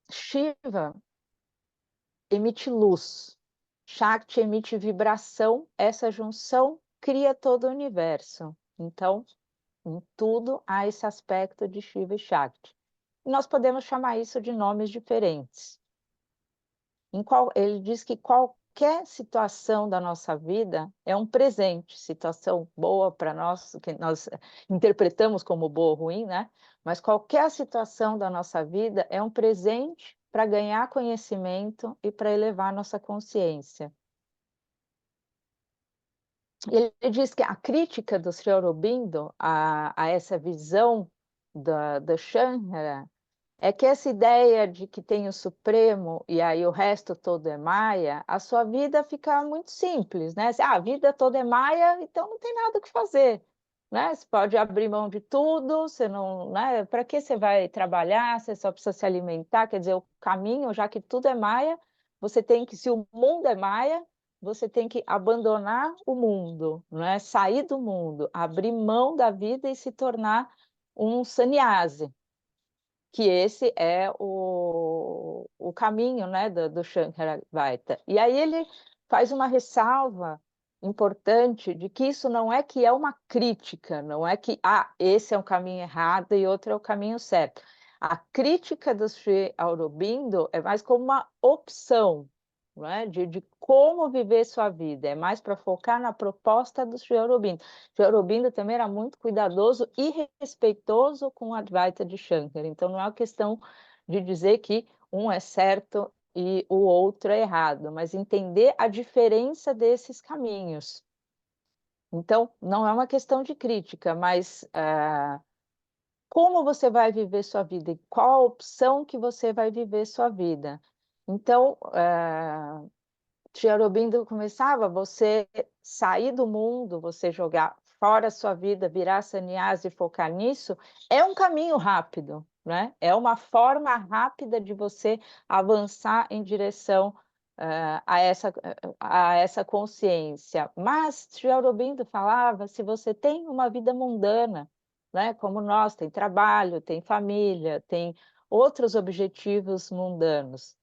Shiva emite luz, Shakti emite vibração, essa junção cria todo o universo. Então, em tudo há esse aspecto de Shiva e Shakti. E nós podemos chamar isso de nomes diferentes. Ele diz que qualquer situação da nossa vida é um presente, situação boa para nós, que nós interpretamos como boa ou ruim, né? Mas qualquer situação da nossa vida é um presente para ganhar conhecimento e para elevar nossa consciência. Ele diz que a crítica do Sri Aurobindo a essa visão da Shankara é que essa ideia de que tem o Supremo e aí o resto todo é Maia, a sua vida fica muito simples, né? A vida toda é Maia, então não tem nada o que fazer, né? Você pode abrir mão de tudo, você não, né? Para que você vai trabalhar? Você só precisa se alimentar, quer dizer, o caminho, já que tudo é Maia, você tem que, se o mundo é Maia, você tem que abandonar o mundo, né? Sair do mundo, abrir mão da vida e se tornar um sannyasi, que esse é o caminho, né, do Shankaravaita. E aí ele faz uma ressalva importante de que isso não é que é uma crítica, não é que esse é um caminho errado e outro é o caminho certo. A crítica do Sri Aurobindo é mais como uma opção, não é? De como viver sua vida, é mais para focar na proposta do Sri Aurobindo. Sri Aurobindo também era muito cuidadoso e respeitoso com o Advaita de Shankara, então não é uma questão de dizer que um é certo e o outro é errado, mas entender a diferença desses caminhos. Então, não é uma questão de crítica, mas como você vai viver sua vida e qual a opção que você vai viver sua vida. Então, Sri Aurobindo começava você sair do mundo, você jogar fora a sua vida, virar sannyasi e focar nisso, é um caminho rápido, né? É uma forma rápida de você avançar em direção a essa consciência. Mas Sri Aurobindo falava, se você tem uma vida mundana, né, como nós, tem trabalho, tem família, tem outros objetivos mundanos,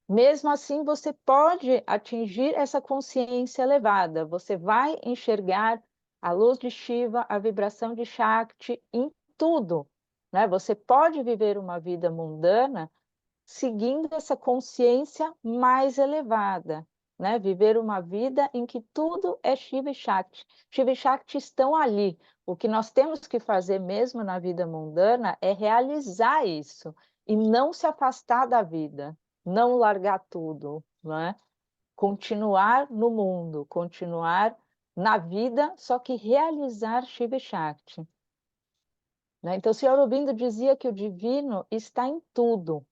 mesmo assim, você pode atingir essa consciência elevada. Você vai enxergar a luz de Shiva, a vibração de Shakti em tudo, né? Você pode viver uma vida mundana seguindo essa consciência mais elevada, né? Viver uma vida em que tudo é Shiva e Shakti. Shiva e Shakti estão ali. O que nós temos que fazer mesmo na vida mundana é realizar isso e não se afastar da vida, não largar tudo, né? Continuar no mundo, continuar na vida, só que realizar Shiva e Shakti, né? Então, o Sr. Aurobindo dizia que o divino está em tudo.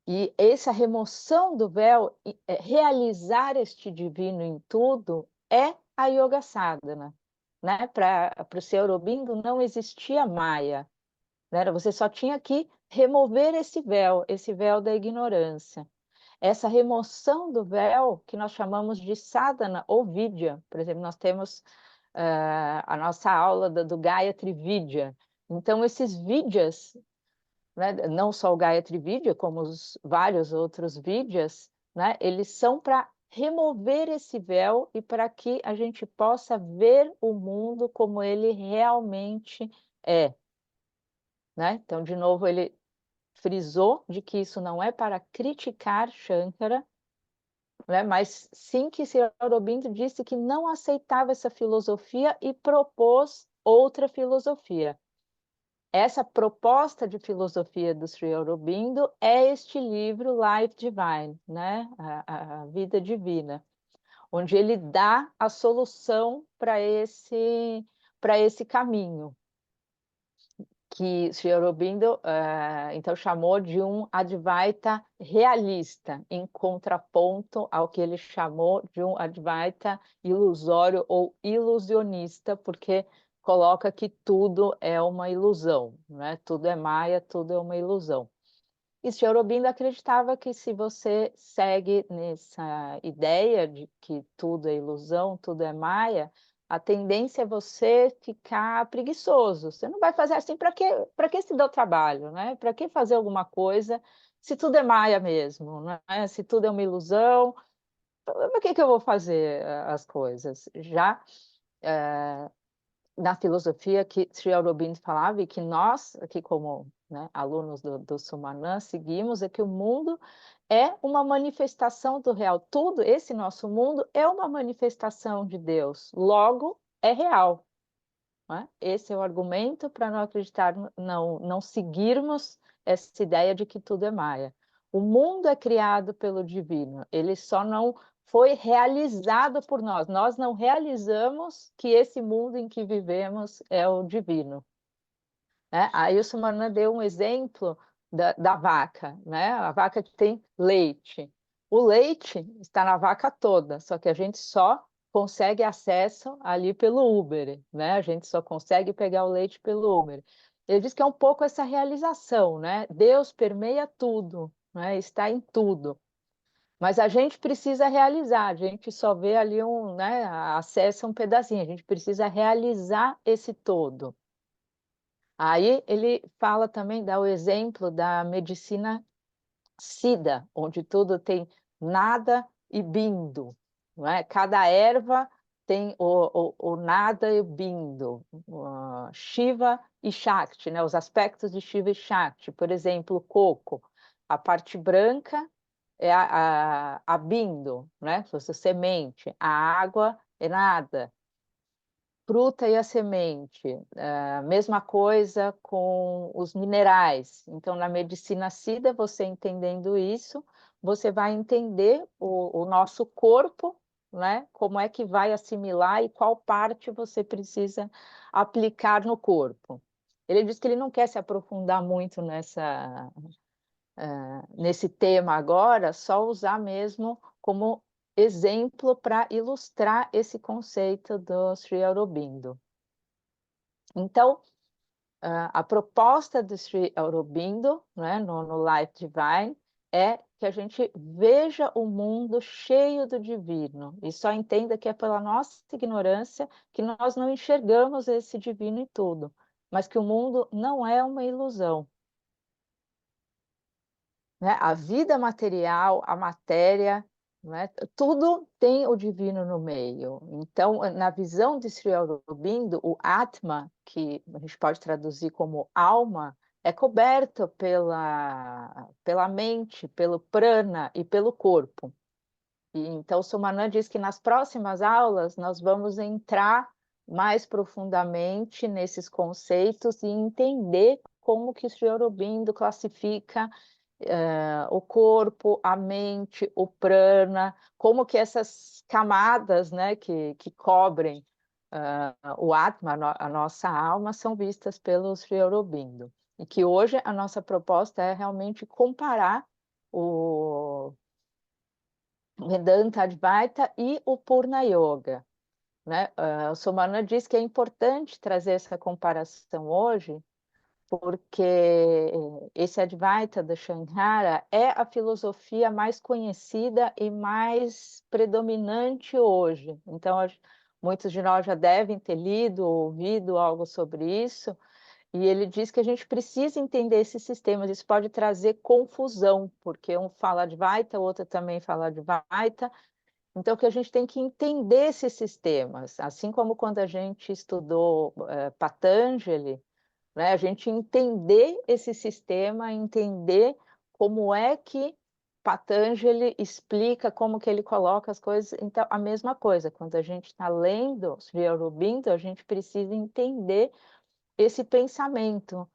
E essa remoção do véu, realizar este divino em tudo, é a Yoga Sadhana, né? Para o Sr. Aurobindo não existia Maya, né? Você só tinha que remover esse véu da ignorância. Essa remoção do véu, que nós chamamos de sadhana ou vidya. Por exemplo, nós temos a nossa aula do Gayatri Vidya. Então, esses vidyas, né, não só o Gayatri Vidya, como os vários outros vidyas, né, eles são para remover esse véu e para que a gente possa ver o mundo como ele realmente é, né? Então, de novo, ele frisou de que isso não é para criticar Shankara, né? Mas sim que Sri Aurobindo disse que não aceitava essa filosofia e propôs outra filosofia. Essa proposta de filosofia do Sri Aurobindo é este livro Life Divine, né? A Vida Divina, onde ele dá a solução para esse caminho, que Sri Aurobindo então chamou de um Advaita realista, em contraponto ao que ele chamou de um Advaita ilusório ou ilusionista, porque coloca que tudo é uma ilusão, né? Tudo é maia, tudo é uma ilusão. E Sri Aurobindo acreditava que se você segue nessa ideia de que tudo é ilusão, tudo é maia, a tendência é você ficar preguiçoso. Você não vai fazer assim, para que se dar o trabalho, né? Para que fazer alguma coisa se tudo é maia mesmo, né? Se tudo é uma ilusão, para que eu vou fazer as coisas? Já na filosofia que Sri Aurobindo falava e que nós, aqui como, né, alunos do Sumanã, seguimos, é que o mundo é uma manifestação do real. Tudo, esse nosso mundo é uma manifestação de Deus, logo é real. Não é? Esse é o argumento para não acreditar, não seguirmos essa ideia de que tudo é maia. O mundo é criado pelo divino, ele só não foi realizado por nós. Nós não realizamos que esse mundo em que vivemos é o divino. Né? Aí o Sumarna deu um exemplo da vaca, né? A vaca que tem leite. O leite está na vaca toda, só que a gente só consegue acesso ali pelo Uber, né? A gente só consegue pegar o leite pelo Uber. Ele diz que é um pouco essa realização, né? Deus permeia tudo, né? Está em tudo. Mas a gente precisa realizar, a gente só vê ali né, acessa um pedacinho, a gente precisa realizar esse todo. Aí ele fala também, dá o exemplo da medicina Siddha, onde tudo tem nada e bindo, não é? Cada erva tem o nada e o bindo, Shiva e Shakti, né? Os aspectos de Shiva e Shakti. Por exemplo, o coco, a parte branca é a bindo, né? Fosse semente, a água é nada, fruta e a semente, mesma coisa com os minerais. Então, na medicina Siddha, você entendendo isso, você vai entender o nosso corpo, né? Como é que vai assimilar e qual parte você precisa aplicar no corpo. Ele diz que ele não quer se aprofundar muito nesse tema agora, só usar mesmo como exemplo para ilustrar esse conceito do Sri Aurobindo. Então, a proposta do Sri Aurobindo, né, no Life Divine, é que a gente veja o mundo cheio do divino e só entenda que é pela nossa ignorância que nós não enxergamos esse divino em tudo, mas que o mundo não é uma ilusão. Né? A vida material, a matéria, né? Tudo tem o divino no meio. Então, na visão de Sri Aurobindo, o Atma, que a gente pode traduzir como alma, é coberto pela mente, pelo prana e pelo corpo. E, então, Sumanã diz que nas próximas aulas nós vamos entrar mais profundamente nesses conceitos e entender como que Sri Aurobindo classifica o corpo, a mente, o prana, como que essas camadas, né, que cobrem o Atma, a nossa alma, são vistas pelo Sri Aurobindo. E que hoje a nossa proposta é realmente comparar o Vedanta Advaita e o Purna Yoga. Né? O Somana diz que é importante trazer essa comparação hoje, porque esse Advaita da Shankara é a filosofia mais conhecida e mais predominante hoje. Então, muitos de nós já devem ter lido ou ouvido algo sobre isso, e ele diz que a gente precisa entender esses sistemas. Isso pode trazer confusão, porque um fala Advaita, o outro também fala Advaita. Então, que a gente tem que entender esses sistemas, assim como quando a gente estudou Patanjali, né? A gente entender esse sistema, entender como é que Patanjali explica, como que ele coloca as coisas. Então, a mesma coisa, quando a gente está lendo Sri Aurobindo, a gente precisa entender esse pensamento,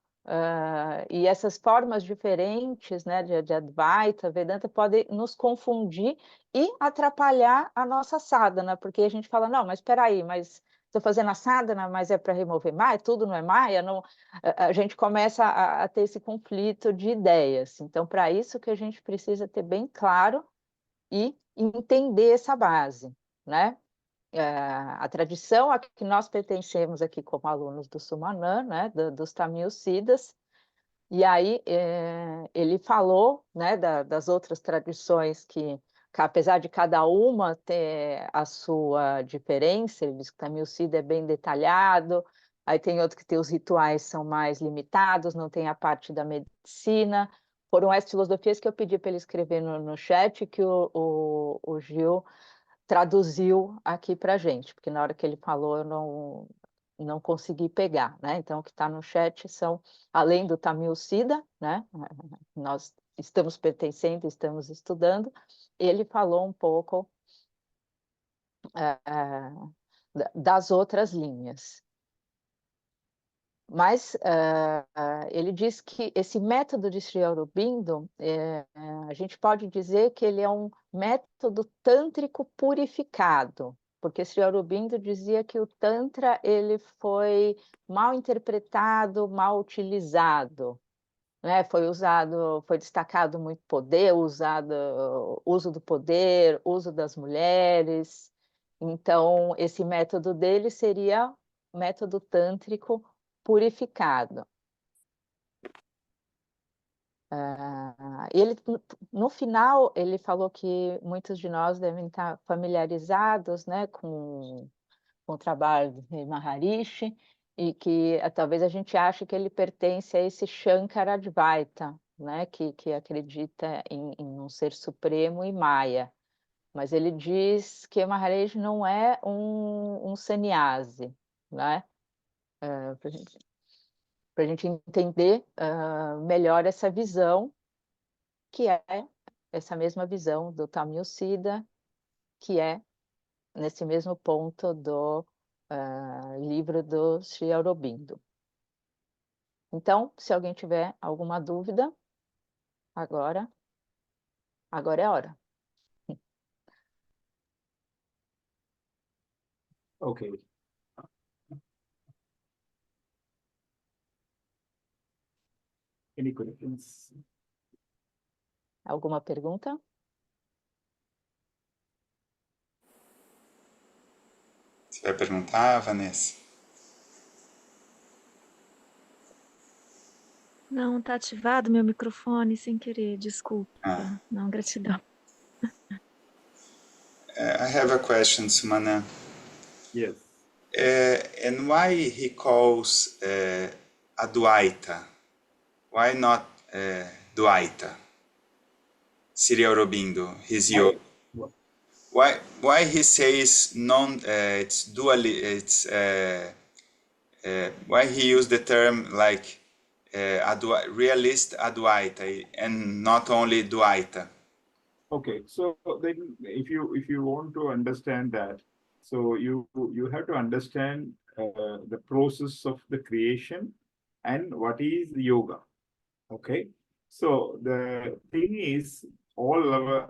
e essas formas diferentes, né, de Advaita, Vedanta, podem nos confundir e atrapalhar a nossa sadhana, porque a gente fala, não, mas espera aí, mas estou fazendo a sadhana, mas é para remover Maya, tudo não é Maya, não, a gente começa a ter esse conflito de ideias. Então, para isso que a gente precisa ter bem claro e entender essa base, né? A tradição a que nós pertencemos aqui como alunos do Sumanã, né, dos Tamil Siddhas, e aí ele falou, né, das outras tradições que apesar de cada uma ter a sua diferença, ele diz que Tamil Siddha é bem detalhado, aí tem outro que tem os rituais são mais limitados, não tem a parte da medicina. Foram essas filosofias que eu pedi para ele escrever no chat, que o Gil traduziu aqui para a gente, porque na hora que ele falou eu não consegui pegar, né? Então, o que está no chat são, além do Tamil Siddha, né? Nós estamos pertencendo, estamos estudando, ele falou um pouco das outras linhas. Mas ele diz que esse método de Sri Aurobindo, a gente pode dizer que ele é um método tântrico purificado, porque Sri Aurobindo dizia que o Tantra ele foi mal interpretado, mal utilizado, né? Foi destacado muito poder, uso do poder, uso das mulheres. Então, esse método dele seria método tântrico purificado. Ele, no final, ele falou que muitos de nós devem estar familiarizados, né, com o trabalho de Maharishi, e que talvez a gente ache que ele pertence a esse Shankara Advaita, né, que acredita em um ser supremo e Maya. Mas ele diz que Maharishi não é um sannyasi, né? Para a gente entender melhor essa visão, que é essa mesma visão do Tamil Siddha, que é nesse mesmo ponto do livro do Sri Aurobindo. Então, se alguém tiver alguma dúvida, agora é a hora. Okay. Any questions? Alguma pergunta? Você vai perguntar, Vanessa? Não, tá ativado meu microfone sem querer, desculpa. Não, gratidão. I have a question, Sumana. Yes. And why he calls Advaita? Why not Dvaita? Sri Aurobindo, his yoga. Why he says non? It's dual. It's why he used the term like realist Advaita and not only Dvaita. Okay, so then if you want to understand that, so you have to understand the process of the creation and what is yoga. Okay, so the thing is all our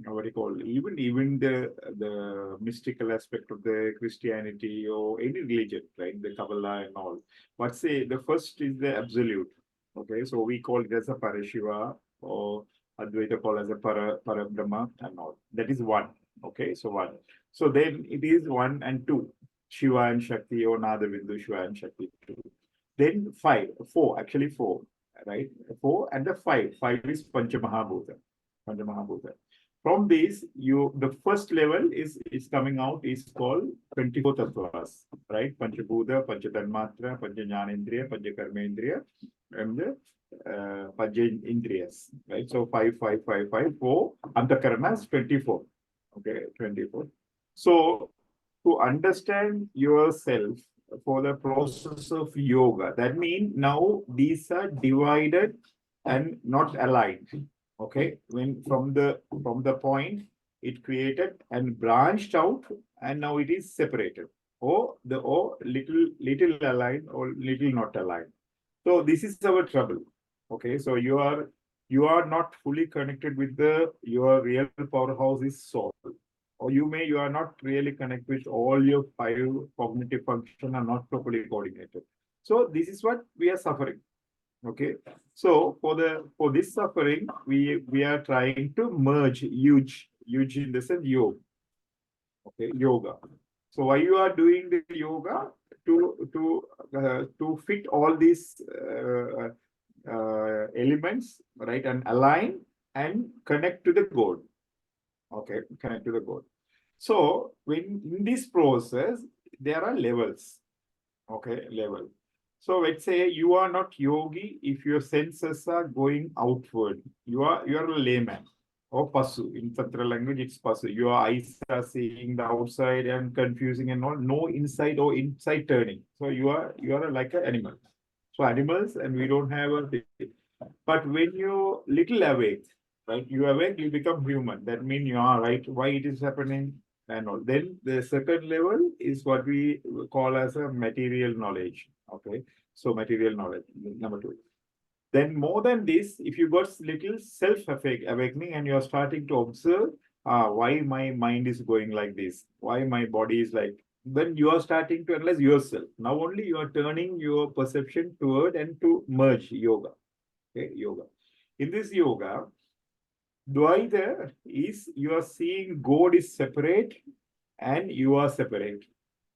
what do you call, even the mystical aspect of the Christianity or any religion, right? The Kabbalah and all. But say the first is the absolute. Okay, so we call it as a Parashiva, or Advaita call as a Parabrahma and all. That is one. Okay, so one. So then it is one and two. Shiva and Shakti, or Nada Bindu, Shiva and Shakti, two. Then four, actually four, right? Four and the five. Five is Panchamahabhuta. From these, the first level is coming out is called 24 tattvas, right? Panchabhuta, Panchatanmatra, Panchajnanendriya, Panchakarmendriya, and the Panchindriyas, right? So 5, 4. Antahkaranas 24. Okay, 24. So to understand yourself for the process of yoga, that means now these are divided and not aligned. Okay, when from the point it created and branched out, and now it is separated, or little aligned or little not aligned. So this is our trouble. Okay, so you are not fully connected with your real powerhouse is soul. Or you are not really connected with all your 5 cognitive function are not properly coordinated. So this is what we are suffering. Okay, so for this suffering, we are trying to merge huge in the sense yoga. Okay, yoga. So why you are doing the yoga to fit all these elements, right, and align and connect to the goal. Okay, connect to the goal. So when in this process there are levels. Okay, level. So let's say you are not yogi if your senses are going outward. You are a layman or pasu. In Tantra language, it's pasu. Your eyes are seeing the outside and confusing and all. No inside or inside turning. So you are like an animal. So animals, and we don't have a. But when you little awake, right? You awake, you become human. That means you are right. Why it is happening and all. Then the second level is what we call as a material knowledge. Okay, so material knowledge, number 2. Then more than this, if you got little self-awakening and you're starting to observe why my mind is going like this, why my body is like, then you are starting to analyze yourself. Now only you are turning your perception toward and to merge yoga. Okay, yoga. In this yoga, Dvaita is you are seeing God is separate and you are separate,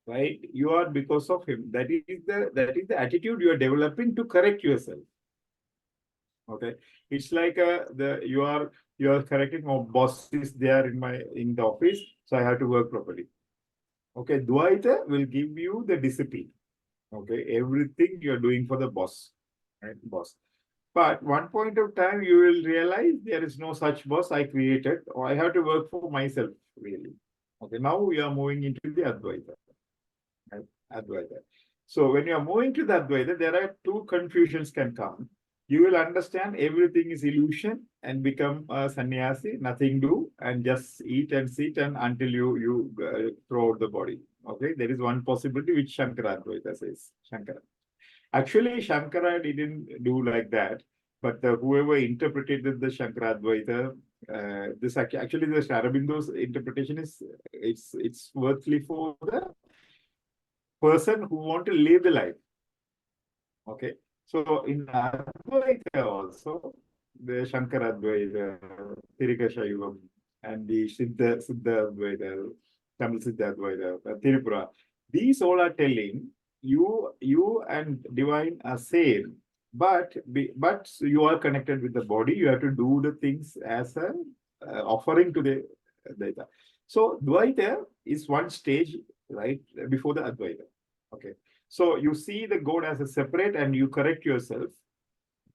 right? You are because of him. That is the attitude you are developing to correct yourself. Okay, it's like you are correcting. Oh, boss is there in the office, so I have to work properly. Okay, Dvaita will give you the discipline. Okay, everything you are doing for the boss, right? Boss. But one point of time, you will realize there is no such boss I created, or I have to work for myself, really. Okay, now we are moving into the Advaita. Right? Advaita. So when you are moving to the Advaita, there are 2 confusions can come. You will understand everything is illusion and become a sannyasi, nothing do, and just eat and sit and until you throw out the body. Okay, there is one possibility which Shankara Advaita says. Shankara. Actually, Shankara didn't do like that, but whoever interpreted the Shankara Advaita, this actually the Aurobindo interpretation is it's worthily for the person who want to live the life. Okay, so in Advaita also the Shankara Advaita, Tirika Shaivam, and the Siddha Advaita, Tamil Siddha Advaita, Tirupura, these all are telling you and divine are same, but you are connected with the body. You have to do the things as a offering to the Advaita. So Dvaita is one stage right before the Advaita. Okay, so you see the God as a separate, and you correct yourself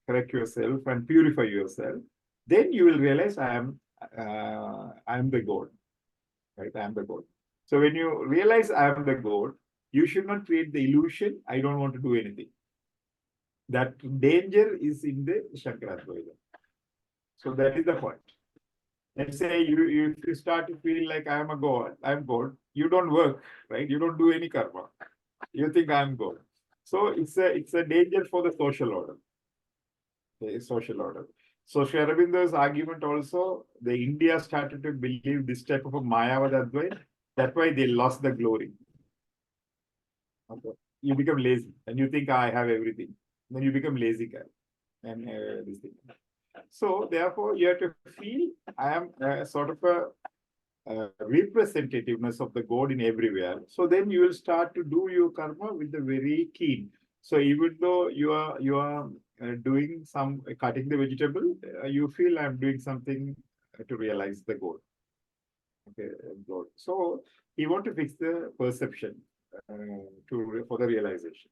and purify yourself. Then you will realize I am the God, right? I am the God. So when you realize I am the God, you should not create the illusion, I don't want to do anything. That danger is in the Shankara Advaita. So that is the point. Let's say if you start to feel like I am a God, I am God, you don't work, right? You don't do any karma. You think I am God. So it's a danger for the social order. Okay, social order. So Sri Aurobindo's argument also, the India started to believe this type of a Mayavad Advaita. That's why they lost the glory. Okay. You become lazy and you think I have everything. Then you become lazy guy and this thing. So therefore, you have to feel I am sort of a representativeness of the God in everywhere. So then you will start to do your karma with the very keen. So even though you are doing some cutting the vegetable, you feel I'm doing something to realize the goal. Okay, God. So he want to fix the perception for the realization.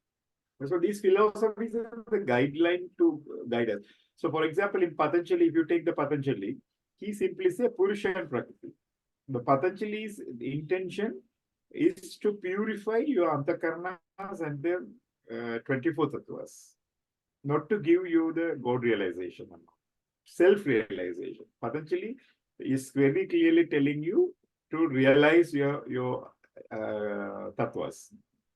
So these philosophies are the guideline to guide us. So for example, in Patanjali, if you take the Patanjali, he simply says Purusha and Prakriti. The Patanjali's intention is to purify your antakarnas and the 24 tattvas, not to give you the God realization, self-realization. Patanjali is very clearly telling you to realize your tattvas,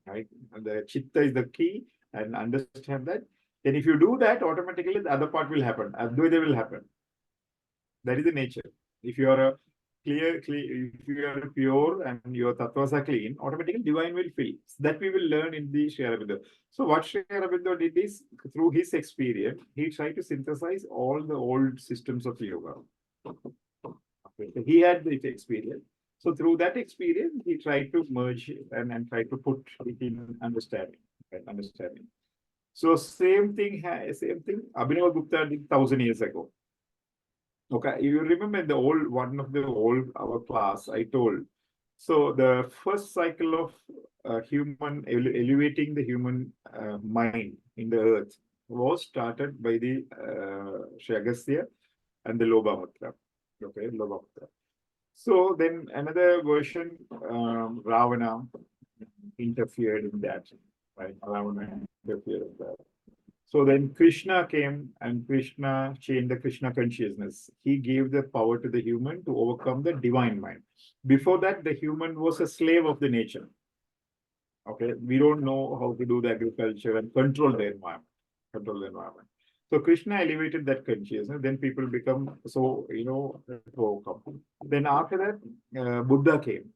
right? And the chitta is the key, and understand that Then if you do that, automatically the other part will happen. Advaita will happen. That is the nature. If you are a if you are pure and your tattvas are clean, automatically divine will fill. That we will learn in the Sri Aurobindo. So what Sri Aurobindo did is, through his experience, he tried to synthesize all the old systems of yoga. Okay. So he had this experience. So through that experience, he tried to merge and try to put it in understanding. Right? Understanding. So same thing. Abhinava Gupta did 1,000 years ago. Okay, you remember the old one of the old our class I told. So the first cycle of human elevating the human mind in the earth was started by the Sri Agastya and the Lobamatra. Okay, Lobamatra. So then another version, Ravana interfered in that. Right, Ravana interfered in that. So then Krishna came and Krishna changed the Krishna consciousness. He gave the power to the human to overcome the divine mind. Before that, the human was a slave of the nature. Okay, we don't know how to do the agriculture and control the environment. So Krishna elevated that consciousness. Then people become so, overcome. Then after that, Buddha came.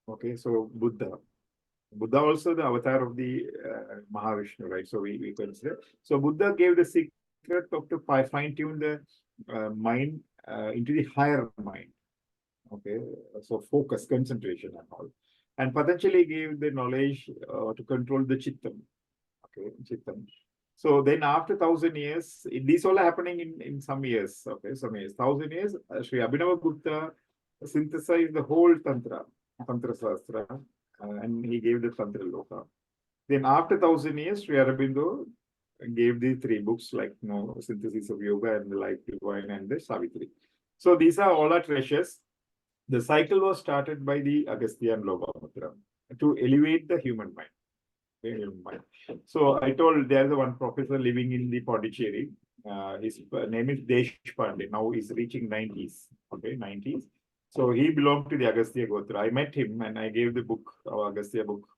Okay, so Buddha also the avatar of the Mahavishnu, right? So we consider. So Buddha gave the secret of to fine-tune the mind into the higher mind. Okay, so focus, concentration and all. And Patanjali gave the knowledge to control the Chittam. Okay, Chittam. So then after 1,000 years, these all are happening in some years. Okay, some years. 1,000 years, Sri Abhinava Gupta synthesized the whole Tantra Sastra. And he gave the Tantra Loka. Then after 1,000 years, Sri Aurobindo gave the 3 books like Synthesis of Yoga and the Life Divine and the Savitri. So these are all our treasures. The cycle was started by the Agastya and Lobamatra to elevate the human mind. So I told there's one professor living in the Pondicherry. His name is Deshpande. Now he's reaching 90s. Okay, 90s. So he belonged to the Agastya Gotra. I met him and I gave the book, our Agastya book,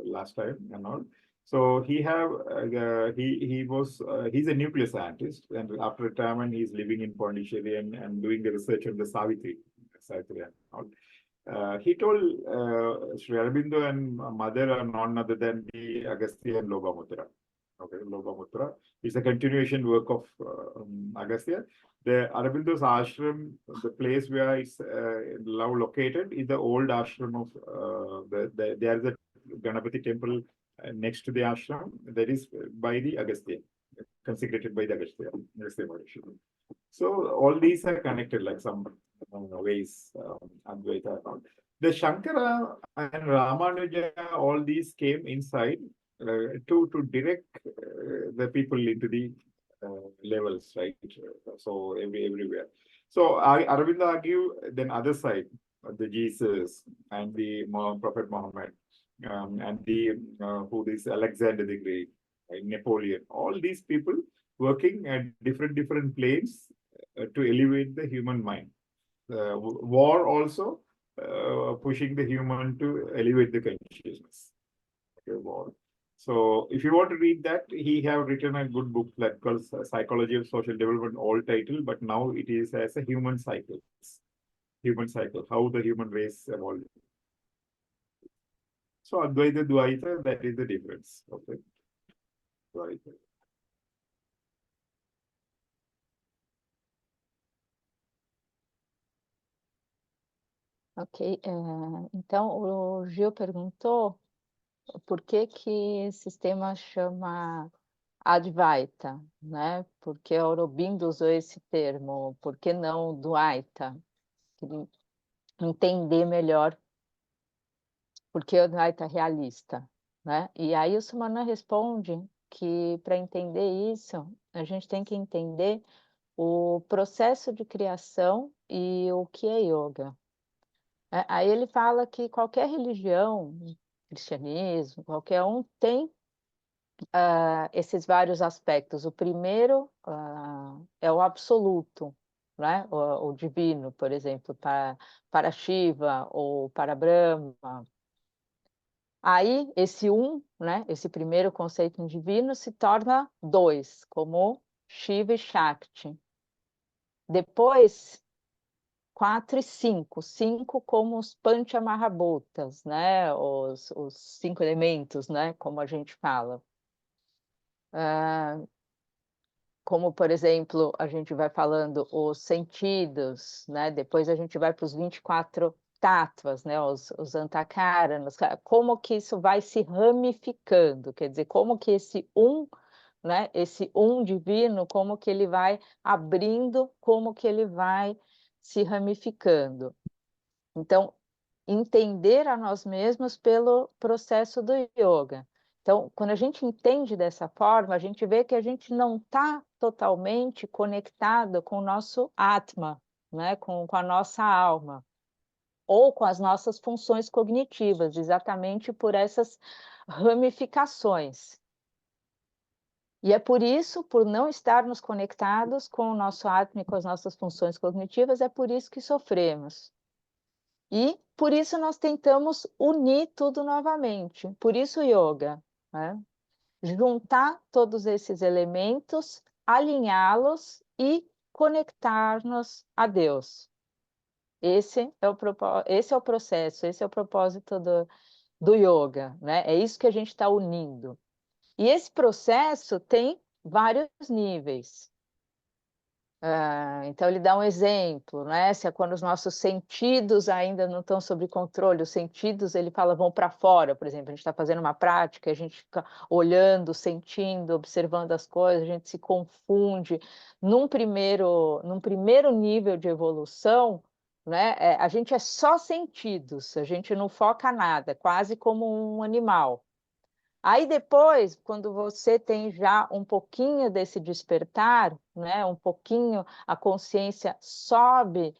last time and all. So he's a nuclear scientist, and after retirement he's living in Pondicherry and doing the research on the Savitri and all. He told Sri Aurobindo and mother are none other than the Agastya and Lobamatra. Okay, Lobamatra is a continuation work of Agastya. The Aurobindo's ashram, the place where it's now located, is the old ashram of there is a Ganapati temple next to the ashram that is by the Agastya, consecrated by the Agastya Maharishi. So all these are connected like some ways, Advaita and all. The Shankara and Ramanuja, all these came inside to direct the people into the levels, right? So everywhere. So Aurobindo argue then other side, the Jesus and the Prophet Muhammad, and the who is Alexander the Great, right? Napoleon, all these people working at different planes to elevate the human mind. War also pushing the human to elevate the consciousness. Okay, war. So if you want to read that, he have written a good book that called Psychology of Social Development, old title, but now it is as a human cycle. Human cycle, how the human race evolved. So Advaita, Dvaita, that is the difference. Okay. Dvaita. Ok, então o Gil perguntou por que esse sistema chama Advaita, né? Por que Aurobindo usou esse termo? Por que não Dvaita? Queria entender melhor por que o Advaita realista, né? E aí o Sumana responde que para entender isso, a gente tem que entender o processo de criação e o que é yoga. Aí ele fala que qualquer religião, cristianismo, qualquer um, tem esses vários aspectos. O primeiro é o absoluto, né? O divino, por exemplo, para Shiva ou para Brahma. Aí, esse né, esse primeiro conceito divino se torna 2, como Shiva e Shakti. Depois, 4 e 5. 5 como os Panchamahabhutas, né, os 5 elementos, né, como a gente fala. Como, por exemplo, a gente vai falando os sentidos, né? Depois a gente vai para os 24 tattvas, né? Os antakaranas, como que isso vai se ramificando, quer dizer, como que esse né? Esse divino, como que ele vai abrindo, como que ele vai se ramificando. Então, entender a nós mesmos pelo processo do yoga. Então, quando a gente entende dessa forma, a gente vê que a gente não está totalmente conectado com o nosso Atma, né? com a nossa alma, ou com as nossas funções cognitivas, exatamente por essas ramificações. E é por isso, por não estarmos conectados com o nosso Atma e com as nossas funções cognitivas, é por isso que sofremos. E por isso nós tentamos unir tudo novamente. Por isso o yoga, né? Juntar todos esses elementos, alinhá-los e conectar-nos a Deus. Esse é o processo, esse é o propósito do yoga, né? É isso que a gente está unindo. E esse processo tem vários níveis. Então, ele dá um exemplo, né? Se é quando os nossos sentidos ainda não estão sob controle, os sentidos, ele fala, vão para fora, por exemplo, a gente está fazendo uma prática, a gente fica olhando, sentindo, observando as coisas, a gente se confunde. Num primeiro nível de evolução, né? A gente é só sentidos, a gente não foca nada, quase como um animal. Aí depois, quando você tem já um pouquinho desse despertar, né, um pouquinho, a consciência sobe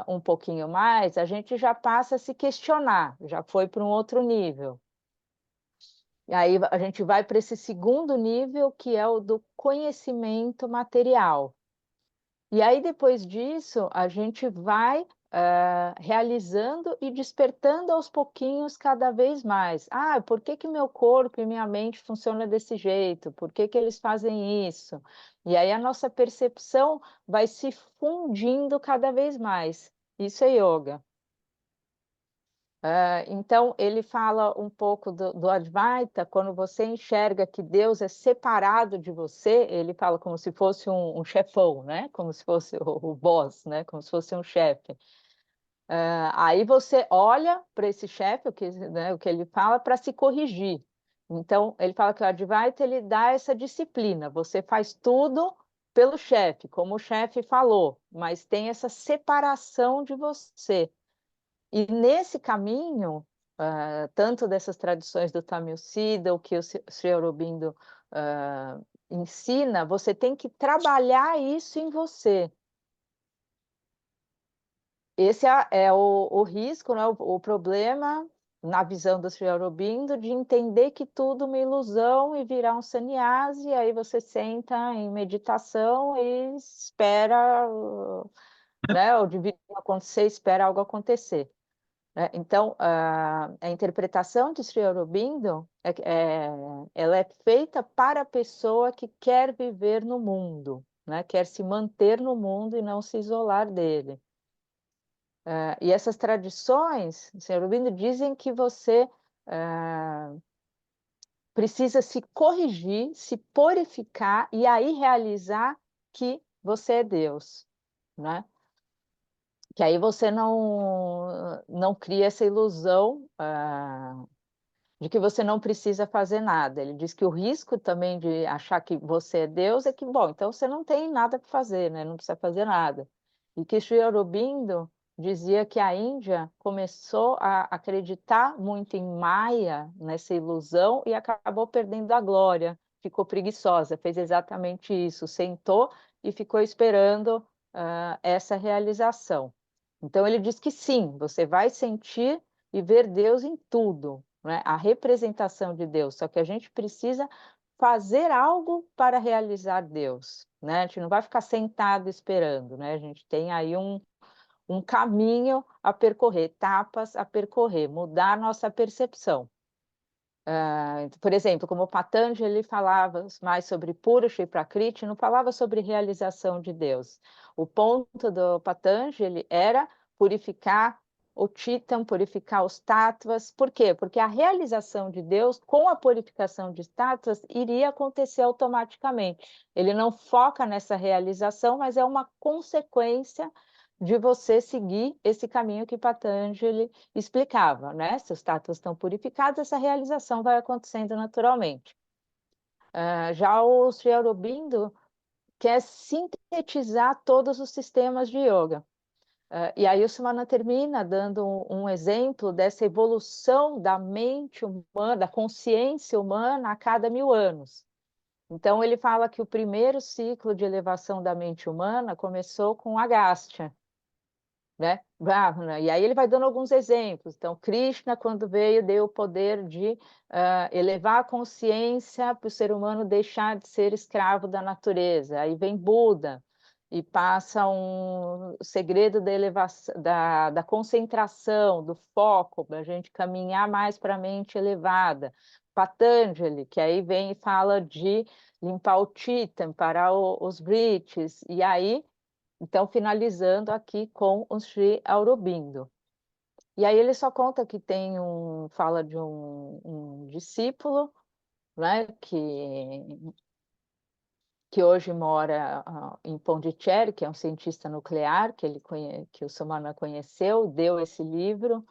um pouquinho mais, a gente já passa a se questionar, já foi para um outro nível. E aí a gente vai para esse segundo nível, que é o do conhecimento material. E aí, depois disso, a gente vai realizando e despertando aos pouquinhos cada vez mais. Ah, por que que meu corpo e minha mente funcionam desse jeito? Por que que eles fazem isso? E aí a nossa percepção vai se fundindo cada vez mais. Isso é yoga. Então, ele fala um pouco do Advaita, quando você enxerga que Deus é separado de você, ele fala como se fosse um chefão, né? Como se fosse o boss, né? Como se fosse um chefe. Aí você olha para esse chefe, né, o que ele fala, para se corrigir. Então, ele fala que o Advaita ele dá essa disciplina, você faz tudo pelo chefe, como o chefe falou, mas tem essa separação de você. E nesse caminho, tanto dessas tradições do Tamil Siddha, o que o Sri Aurobindo ensina, você tem que trabalhar isso em você. Esse é o risco, né? O problema, na visão do Sri Aurobindo, de entender que tudo é uma ilusão e virar um sannyasi, aí você senta em meditação e espera, né, o divino acontecer, espera algo acontecer. Então, a interpretação de Sri Aurobindo ela é feita para a pessoa que quer viver no mundo, né? Quer se manter no mundo e não se isolar dele. E essas tradições, Sri Aurobindo, dizem que você precisa se corrigir, se purificar e aí realizar que você é Deus, né? Que aí você não cria essa ilusão de que você não precisa fazer nada. Ele diz que o risco também de achar que você é Deus é que, bom, então você não tem nada para fazer, né? Não precisa fazer nada. E que Sri Aurobindo dizia que a Índia começou a acreditar muito em Maya, nessa ilusão, e acabou perdendo a glória, ficou preguiçosa, fez exatamente isso, sentou e ficou esperando essa realização. Então ele diz que sim, você vai sentir e ver Deus em tudo, né? A representação de Deus, só que a gente precisa fazer algo para realizar Deus, né? A gente não vai ficar sentado esperando, né? A gente tem aí um caminho a percorrer, etapas a percorrer, mudar a nossa percepção. Por exemplo, como o Patanjali falava mais sobre Purusha e Prakriti, não falava sobre realização de Deus. O ponto do Patanjali era purificar o Chitam, purificar os tattvas. Por quê? Porque a realização de Deus, com a purificação de tattvas, iria acontecer automaticamente. Ele não foca nessa realização, mas é uma consequência de você seguir esse caminho que Patanjali explicava, né? Se os tattvas estão purificados, essa realização vai acontecendo naturalmente. Já o Sri Aurobindo quer sintetizar todos os sistemas de yoga. E aí o Samana termina dando um exemplo dessa evolução da mente humana, da consciência humana a cada 1000 anos. Então ele fala que o primeiro ciclo de elevação da mente humana começou com Agastya, né? Brahmana. E aí ele vai dando alguns exemplos. Então, Krishna, quando veio, deu o poder de elevar a consciência para o ser humano deixar de ser escravo da natureza. Aí vem Buda e passa um segredo da elevação, da concentração, do foco, para a gente caminhar mais para a mente elevada. Patanjali, que aí vem e fala de limpar o Chitam, parar os brites, e aí então, finalizando aqui com o Sri Aurobindo. E aí ele só conta que fala de um discípulo, né, que hoje mora em Pondicherry, que é um cientista nuclear, que o Samana conheceu, deu esse livro,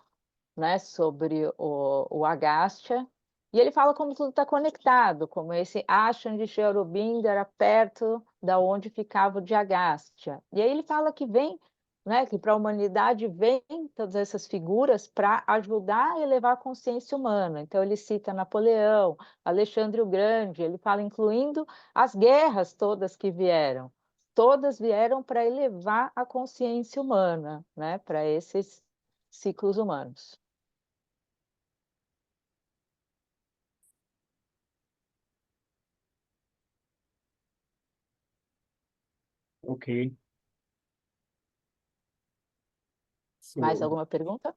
né, sobre o Agastya, e ele fala como tudo está conectado, como esse ashram de Sri Aurobindo era perto da onde ficava o de Agastya. E aí ele fala que vem, né, que para a humanidade vem todas essas figuras para ajudar a elevar a consciência humana. Então ele cita Napoleão, Alexandre o Grande, ele fala incluindo as guerras todas que vieram. Todas vieram para elevar a consciência humana, né, para esses ciclos humanos. Okay. Mais So, alguma pergunta?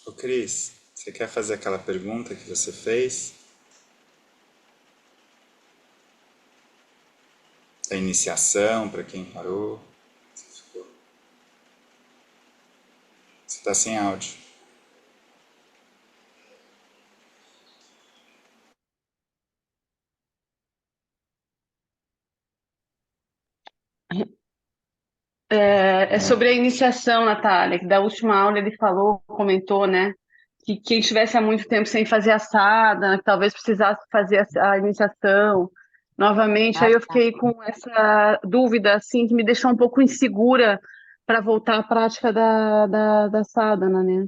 Ô Cris, você quer fazer aquela pergunta que você fez? Da iniciação, para quem parou? Você está sem áudio. É sobre a iniciação, Natália, que da última aula ele falou, comentou, né, que quem estivesse há muito tempo sem fazer a sadhana, que talvez precisasse fazer a iniciação novamente. Aí eu fiquei com essa dúvida, assim, que me deixou um pouco insegura para voltar à prática da sadhana, né?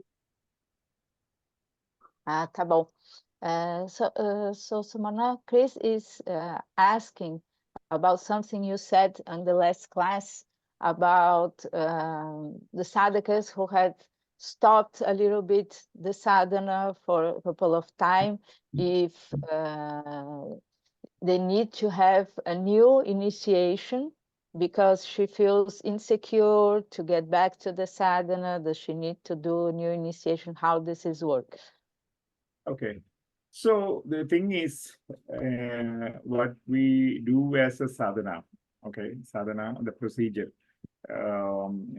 Tá bom. So Samana, Chris is asking about something you said in the last class about the sadhakas who had stopped a little bit the sadhana for a couple of time, if they need to have a new initiation because she feels insecure to get back to the sadhana. Does she need to do a new initiation? How does this work? okay. So the thing is, what we do as a sadhana, okay, sadhana, the procedure.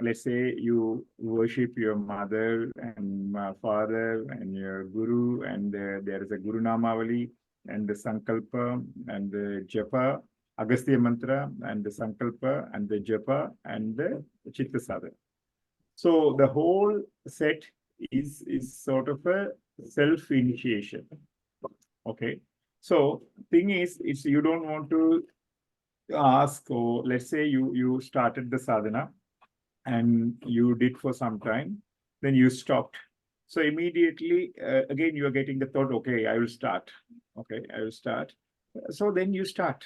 Let's say you worship your mother and father and your guru, and there is a Guru Namavali and the Sankalpa and the Japa, Agastya Mantra and the Sankalpa and the Japa and the Chitta Sadhana. So the whole set is sort of a self-initiation. Okay. So thing is you don't want to ask, or let's say you started the sadhana and you did for some time, then you stopped. So immediately, again, you are getting the thought, okay, I will start. Okay, I will start. So then you start.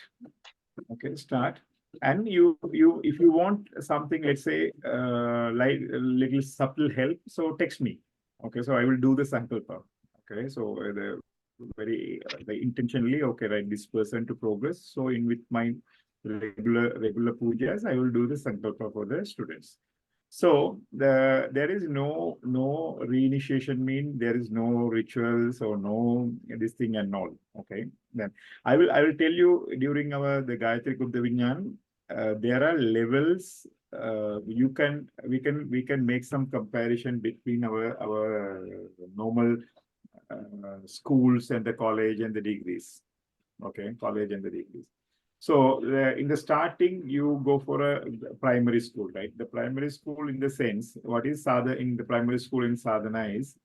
Okay, start. And if you want something, let's say, like a little subtle help, so text me. Okay, so I will do the sankalpa. Okay, so the intentionally, okay, right, this person to progress. So in with my regular pujas, I will do the sankalpa for the students. So there is no reinitiation, mean there is no rituals or no this thing and all. Okay, then I will tell you during the Gayatri Gupta Vinyan, there are levels. We can make some comparison between our normal schools and the college and the degrees. Okay, college and the degrees. So in the starting, you go for a primary school, right? The primary school, in the sense, what is sadhana in the primary school in sadhana is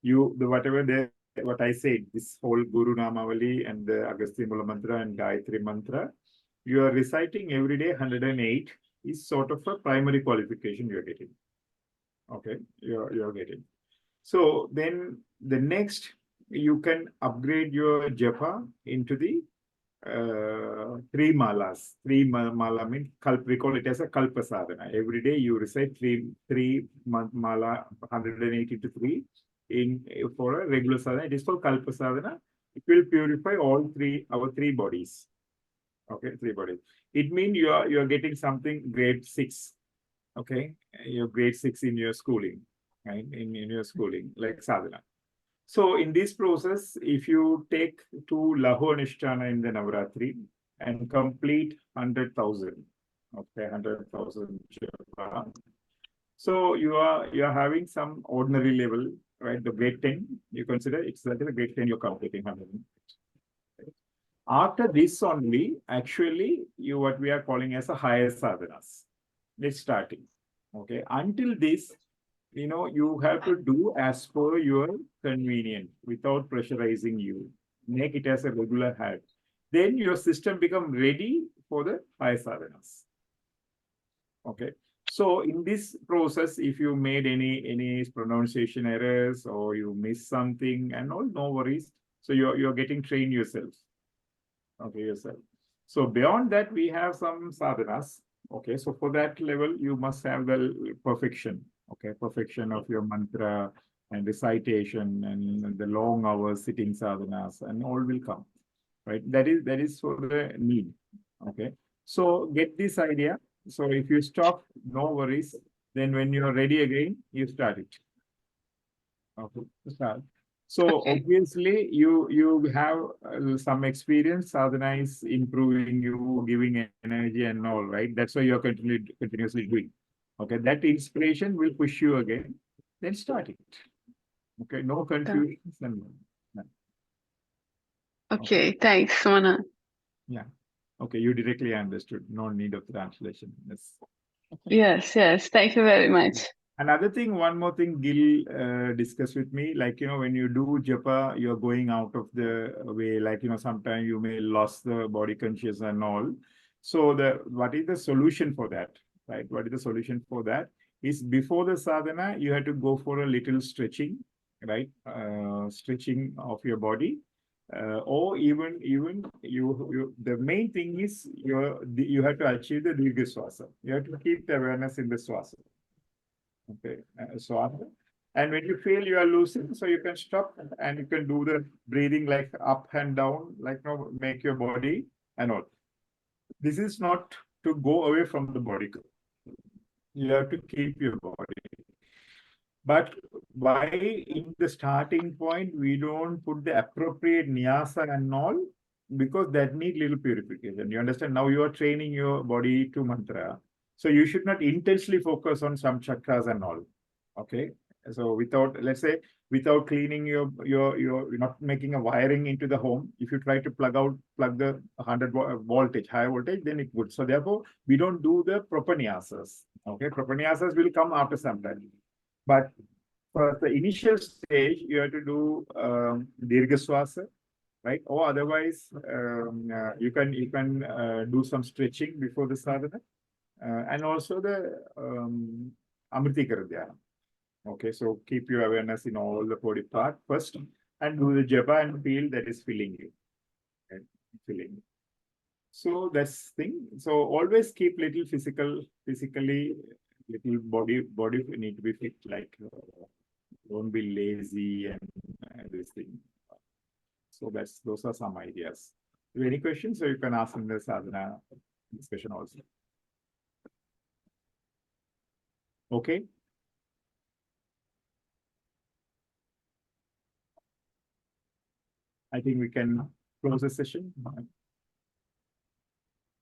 what I said, this whole Guru Namavali and the Agastya Mula Mantra and Gayatri Mantra, you are reciting every day 108 is sort of a primary qualification you're getting. Okay, you're getting. So then the next, you can upgrade your japa into the 3 malas. 3 mala means we call it as a kalpa sadhana. Every day you recite three mala, 180 to 3 for a regular sadhana. It is called kalpa sadhana. It will purify our 3 bodies. Okay, 3 bodies. It means you are getting something grade 6. Okay, you're grade 6 in your schooling, right? In your schooling, like sadhana. So in this process, if you take 2 Lahu Anishtana in the Navaratri and complete 100,000, okay, 100,000 japa, so you are having some ordinary level, right? The grade 10, you consider it's like the grade 10 you're completing 100. After this only, actually, what we are calling as a higher sadhanas. It's starting. Okay. Until this, you have to do as per your convenience without pressurizing you. Make it as a regular habit. Then your system become ready for the higher sadhanas. Okay. So in this process, if you made any pronunciation errors or you miss something and all, no worries. So you're getting trained yourself. Okay, yourself. So beyond that, we have some sadhanas. Okay, so for that level, you must have the perfection. Okay, perfection of your mantra and recitation and the long hours sitting sadhanas and all will come. Right, that is for the need. Okay, so get this idea. So if you stop, no worries. Then when you are ready again, you start it. Okay, start. So Okay. obviously you have some experience. Sadhana is improving you, giving energy and all, right? That's why you're continuously doing. Okay, that inspiration will push you again. Then start it. Okay, no confusion. Okay, thanks, Sumana. Yeah. Okay, you directly understood. No need of translation. Yes. Yes, thank you very much. Another thing, one more thing Gil discussed with me, like, when you do japa, you're going out of the way, like, sometimes you may lose the body conscious and all. So what is the solution for that, right? What is the solution for that? Is before the sadhana, you have to go for a little stretching, right? Stretching of your body. Or even the main thing is you have to achieve the Dirgha Swasa. You have to keep the awareness in the Swasa. Okay, swasa. And when you feel you are losing, so you can stop and you can do the breathing like up and down, like make your body and all. This is not to go away from the body. You have to keep your body. But why in the starting point we don't put the appropriate nyasa and all? Because that need little purification. You understand? Now you are training your body to mantra. So you should not intensely focus on some chakras and all. Okay. So let's say, without cleaning you're not making a wiring into the home. If you try to plug the 100 voltage, high voltage, then it would. So therefore, we don't do the proper nyasas. Okay. Proper nyasas will come after some time. But for the initial stage, you have to do Dirgha Swasa, right? Or otherwise, you can do some stretching before the sadhana, and also the Amritikara Dhyana. Okay, so keep your awareness in all the body part first, and do the japa and feel that is filling you. Okay? Filling. So that's thing. So always keep little physically, little body need to be fit, like Don't be lazy and this thing. So those are some ideas. If you have any questions, so you can ask in the sadhana discussion also. Okay. I think we can close the session.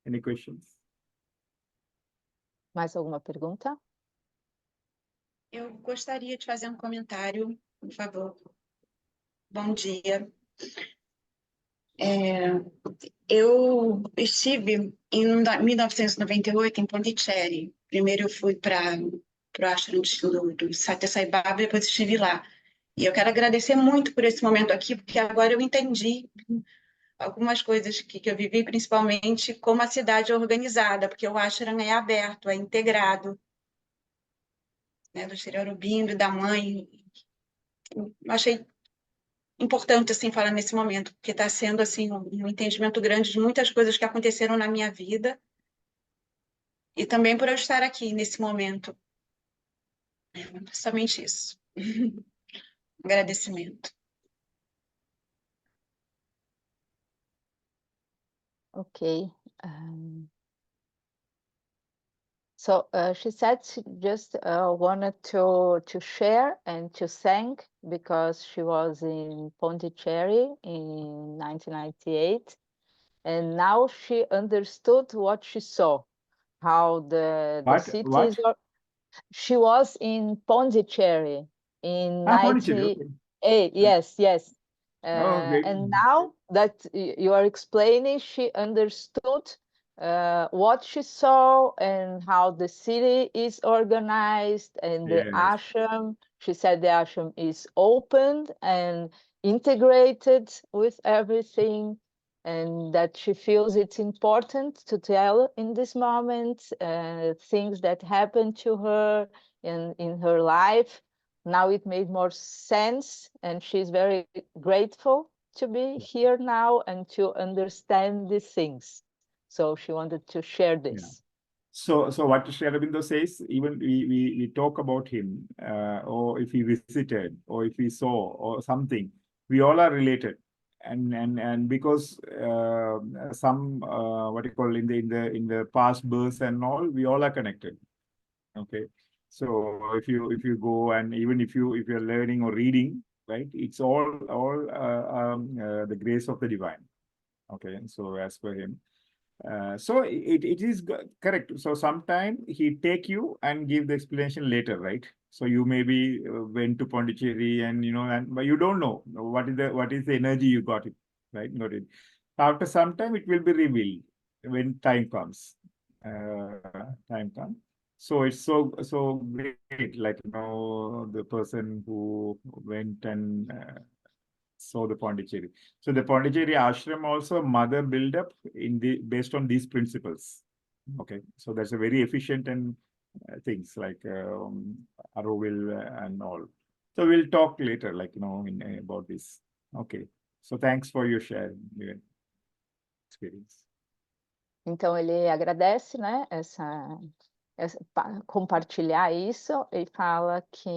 Any questions? Mais alguma pergunta? Eu gostaria de fazer um comentário, por favor. Bom dia. Eu estive em 1998 em Pondicherry. Primeiro eu fui para o ashram do Satya Sai Baba, depois estive lá. E eu quero agradecer muito por esse momento aqui, porque agora eu entendi algumas coisas que eu vivi, principalmente como a cidade é organizada, porque o ashram é aberto, é integrado, né, do Sri Aurobindo, da mãe. Eu achei importante assim falar nesse momento, porque está sendo assim um entendimento grande de muitas coisas que aconteceram na minha vida e também por eu estar aqui nesse momento. Somente isso. Agradecimento. Okay. So she said she just wanted to share and to thank because she was in Pondicherry in 1998, and now she understood what she saw, how the What? cities. She was in Pondicherry in Pondicherry, 98. Yes, yes. great. And now that you are explaining, she understood what she saw and how the city is organized and the Yes. ashram. She said the ashram is opened and integrated with everything, and that she feels it's important to tell in this moment things that happened to her in her life. Now it made more sense, and she's very grateful to be here now and to understand these things. So she wanted to share this. So what Sri Aurobindo says, even we talk about him, or if he visited, or if he saw, or something, we all are related, and because some what you call in the past births and all, we all are connected. Okay, so if you go and even if you're learning or reading, right, it's all the grace of the divine. Okay, so as per him. So it is correct. So sometime he take you and give the explanation later, right? So you maybe went to Pondicherry and but you don't know what is the energy you got it, right? Got it. After some time it will be revealed when time comes. So it's so great, like the person who went and saw the Pondicherry. So the Pondicherry ashram also mother build up based on these principles. Okay, so that's a very efficient and things like Auroville and all. So we'll talk later, like about this. Okay, so thanks for your sharing your experience. Então ele agradece, né, compartilhar isso e fala que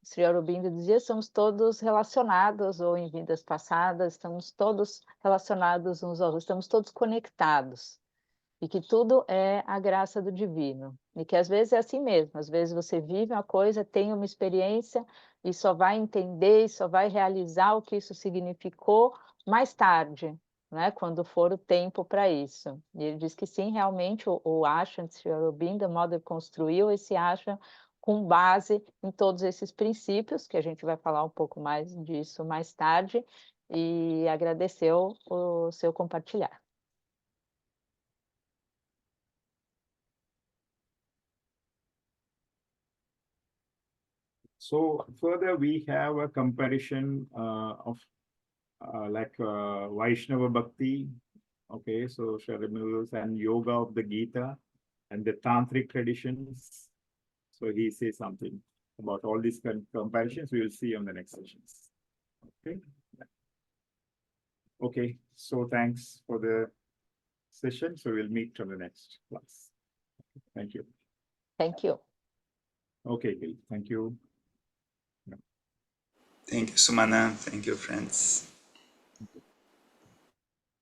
Sri Aurobindo dizia: somos todos relacionados, ou em vidas passadas, estamos todos relacionados uns aos outros, estamos todos conectados, e que tudo é a graça do divino, e que às vezes é assim mesmo, às vezes você vive uma coisa, tem uma experiência e só vai entender e só vai realizar o que isso significou mais tarde, né, quando for o tempo para isso. E ele diz que sim, realmente o ashram de Sri Aurobindo, a Mother construiu esse ashram com base em todos esses princípios, que a gente vai falar um pouco mais disso mais tarde, e agradeceu o seu compartilhar. So further we have a comparison of like Vaishnava Bhakti, okay, so Sri Aurobindo and Yoga of the Gita and the Tantric traditions. So he says something about all these comparisons we will see on the next sessions. Okay. Okay, so thanks for the session. So we'll meet on the next class. Thank you. Thank you. Okay, Bill. Thank you. Thank you, Sumana. Thank you, friends.